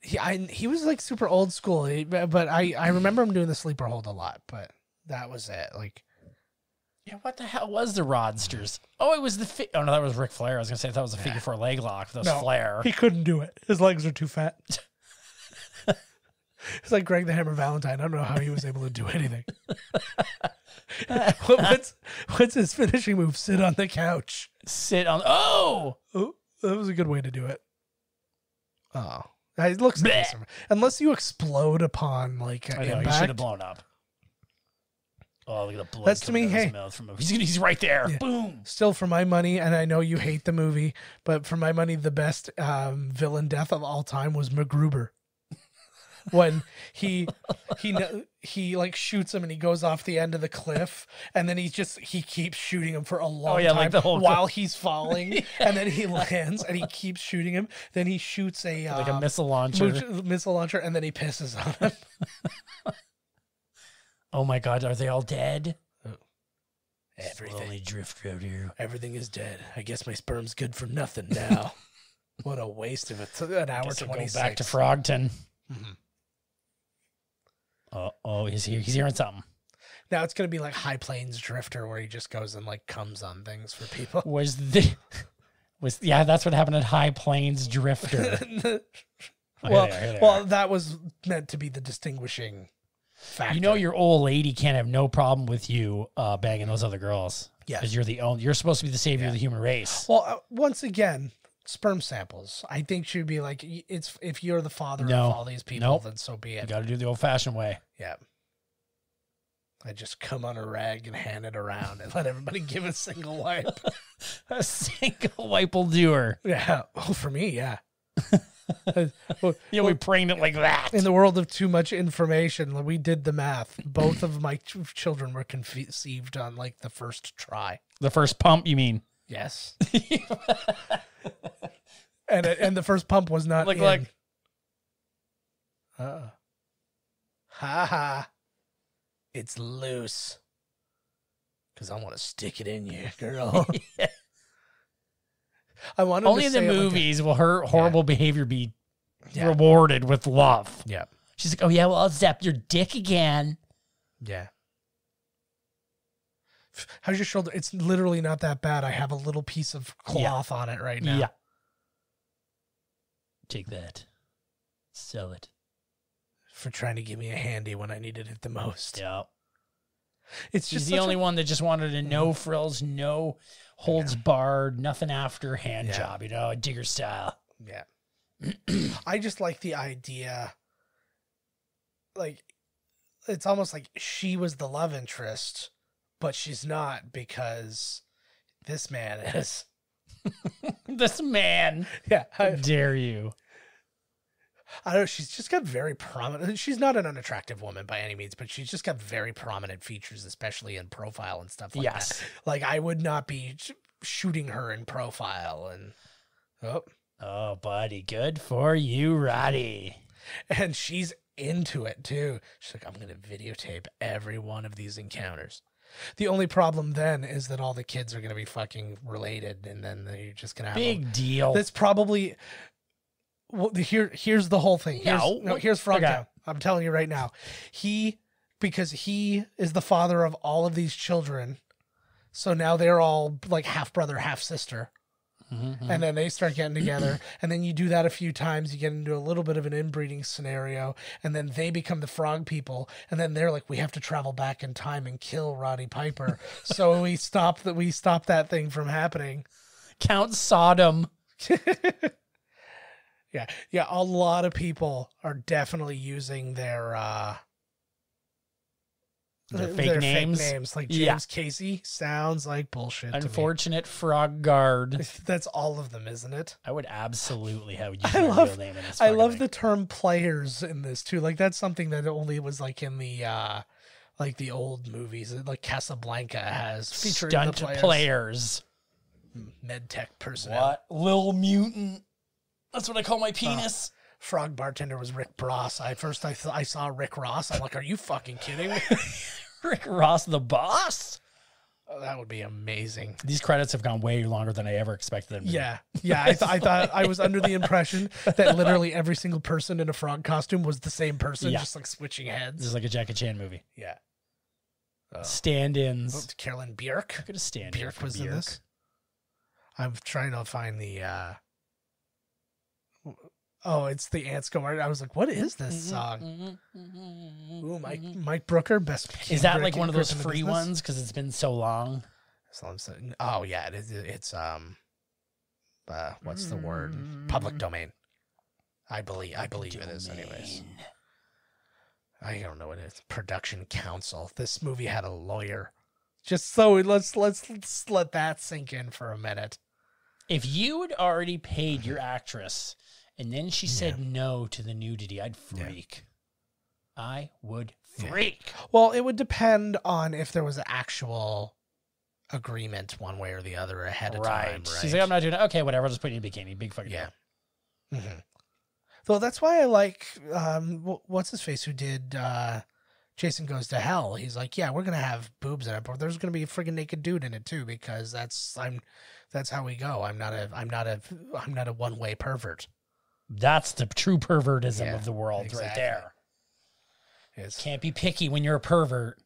He was like super old school, but I remember him doing the sleeper hold a lot. But that was it. Like, yeah, what the hell was the Rodsters? Oh, it was the oh no, that was Ric Flair. I was gonna say that was a figure 4 leg lock. That was Flair. He couldn't do it. His legs are too fat. It's like Greg the Hammer Valentine. I don't know how he was able to do anything. What's his finishing move? Sit on the couch. Sit on. Oh, that was a good way to do it. Oh, it looks nice. Unless you explode upon like an impact. He should have blown up. Oh, look at the blood. That's to me. Hey, he's right there. Yeah. Boom. Still, for my money, and I know you hate the movie, but for my money, the best villain death of all time was MacGruber. When he like shoots him and he goes off the end of the cliff, and then he keeps shooting him for a long time like the whole while he's falling, yeah. And then he lands and he keeps shooting him. Then he shoots like a missile launcher, and then he pisses on him. Oh my God, are they all dead? Everything. Slowly drift out here. Everything is dead. I guess my sperm's good for nothing now. What a waste of it. An hour 26. Go back to Frogtown. Mm-hmm. Oh, he's hearing something. Now it's gonna be like High Plains Drifter, where he just goes and like comes on things for people. That's what happened at High Plains Drifter. Well, that was meant to be the distinguishing factor. You know, your old lady can't have no problem with you banging those other girls. Yeah, because you're supposed to be the savior of the human race. Well, once again, sperm samples. I think should be like, it's if you're the father of all these people, then so be it. You got to do the old-fashioned way. Yeah. I just come on a rag and hand it around and let everybody give a single wipe. A single wipe will do her. Yeah. Oh, for me, yeah. We praying it like that. In the world of too much information, we did the math. Both of my children were conceived on like the first try. The first pump, you mean? Yes. And the first pump was not like Ha ha. It's loose. Because I want to stick it in you, girl. I wanted Only to in the say it like movies will her horrible behavior be rewarded with love. Yeah. She's like, oh, yeah, well, I'll zap your dick again. Yeah. How's your shoulder? It's literally not that bad. I have a little piece of cloth on it right now. Yeah. Take that. Sell it. For trying to give me a handy when I needed it the most. Yeah. It's She's just the only one that just wanted a no frills, no holds barred, nothing after hand job, you know, a digger style. Yeah. I just like the idea, like, it's almost like she was the love interest, but she's not because this man is. This man. Yeah. How dare you? I don't know. She's just got very prominent. She's not an unattractive woman by any means, but she's just got very prominent features, especially in profile and stuff like that. Like, I would not be shooting her in profile. And oh, buddy, good for you, Roddy. And she's into it too. She's like, I'm going to videotape every one of these encounters. The only problem then is that all the kids are going to be fucking related, and then you're just going to have big deal. That's probably. Well, here's the whole thing. Here's Frogtown. Okay. I'm telling you right now. Because he is the father of all of these children, so now they're all like half brother, half sister. Mm-hmm. And then they start getting together, and then you do that a few times, you get into a little bit of an inbreeding scenario, and then they become the frog people, and then they're like, we have to travel back in time and kill Roddy Piper. So we stop that thing from happening. Count Sodom. Yeah, a lot of people are definitely using their fake names. Like James Casey sounds like bullshit. Unfortunate Frog Guard. That's all of them, isn't it? I would absolutely have used my real name in this. I love the term players in this too. Like, that's something that only was like in the like the old movies, like Casablanca has featuring stunt the players. Medtech personnel. What? Lil Mutant. That's what I call my penis. Frog bartender was Rick Ross. I saw Rick Ross. I'm like, are you fucking kidding me? Rick Ross, the boss? Oh, that would be amazing. These credits have gone way longer than I ever expected them to. Yeah. I thought I was under the impression that literally every single person in a frog costume was the same person, just like switching heads. This is like a Jackie Chan movie. Yeah. Stand-ins. Carolyn Bjork. Look at a stand-in. Bjork was in this. I'm trying to find the. Oh, it's the Ants Go Art. I was like, what is this song? Ooh, Mike Brooker, best. Is that like one of those free ones because it's been so long? Oh yeah, it is. It's what's the word? Public domain. I believe it is. Anyways, I don't know what it is. Production council. This movie had a lawyer. Just so let's let that sink in for a minute. If you had already paid your actress and then she said no to the nudity, I'd freak. Yeah. I would freak. Yeah. Well, it would depend on if there was an actual agreement one way or the other ahead of time. Right. She's like, I'm not doing it. Okay, whatever. I'll just put you in a bikini. Big fucking deal. Mm-hmm. So that's why I like, what's his face who did Jason Goes to Hell. He's like, yeah, we're going to have boobs in it, but there's going to be a friggin' naked dude in it too, because that's how we go. I'm not a one-way pervert. That's the true pervertism of the world right there. Can't be picky when you're a pervert.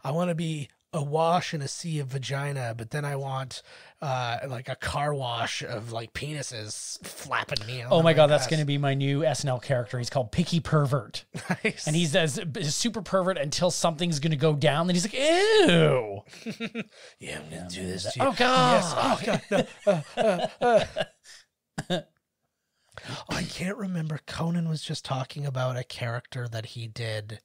I want to be awash in a sea of vagina, but then I want like a car wash of like penises flapping me. Oh my God, that's going to be my new SNL character. He's called Picky Pervert. Nice. And he's a super pervert until something's going to go down. Then he's like, ew. Yeah, I'm going to do this to you. Oh God. Yes. Oh God. No. I can't remember. Conan was just talking about a character that he did,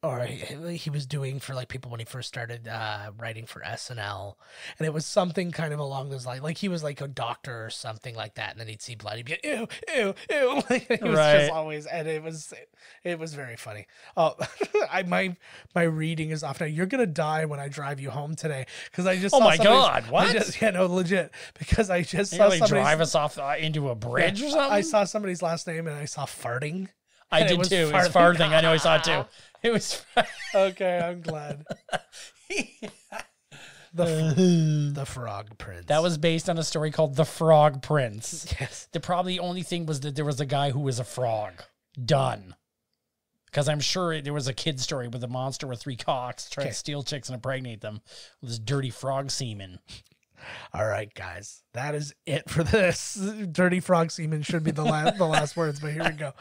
or he was doing for like people when he first started writing for SNL, and it was something kind of along those lines. Like he was like a doctor or something like that, and then he'd see blood, he'd be ew, ew, ew. Like, he was just always, and it was very funny. Oh, my reading is off now. You're gonna die when I drive you home today because I just. Oh my God! What? Legit. Because I just saw somebody drive us off into a bridge or something. I saw somebody's last name and I saw farting. I did too. It was far thing. I know I saw it too. It was okay. I'm glad. The Frog Prince. That was based on a story called The Frog Prince. Yes. The probably only thing was that there was a guy who was a frog. Done. Because I'm sure there was a kid story with a monster with 3 cocks trying to steal chicks and impregnate them with this dirty frog semen. All right, guys, that is it for this. Dirty frog semen should be the last words, but here we go.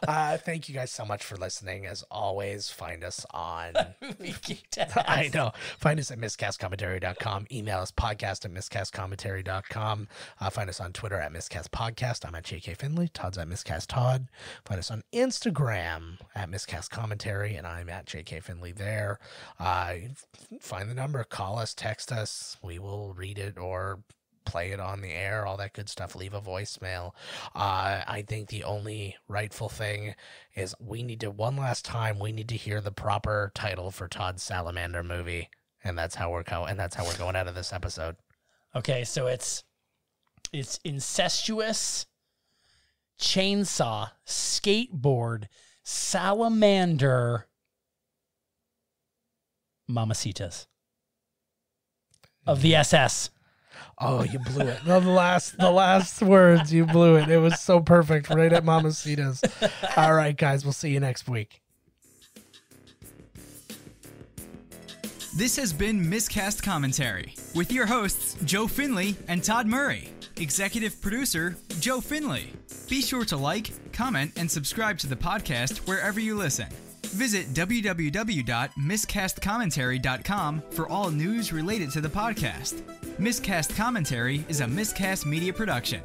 Thank you guys so much for listening. As always, find us on I know. Find us at miscastcommentary.com. Email us podcast@miscastcommentary.com. Find us on Twitter at miscastpodcast. I'm at JK Finley. Todd's at miscast Todd. Find us on Instagram at miscastcommentary, and I'm at JK Finley there. Find the number, call us, text us. We will read it or play it on the air, all that good stuff. Leave a voicemail. I think the only rightful thing is we need to hear the proper title for Todd's Salamander movie, and that's how we're going out of this episode. Okay, so it's incestuous chainsaw skateboard salamander mamacitas of the SS. Oh, you blew it. No, the last words, you blew it. It was so perfect, right at Mamacitas. All right, guys, we'll see you next week. This has been Miscast Commentary with your hosts, Joe Finley and Todd Murray. Executive producer, Joe Finley. Be sure to like, comment, and subscribe to the podcast wherever you listen. Visit www.miscastcommentary.com for all news related to the podcast. Miscast Commentary is a Miscast Media production.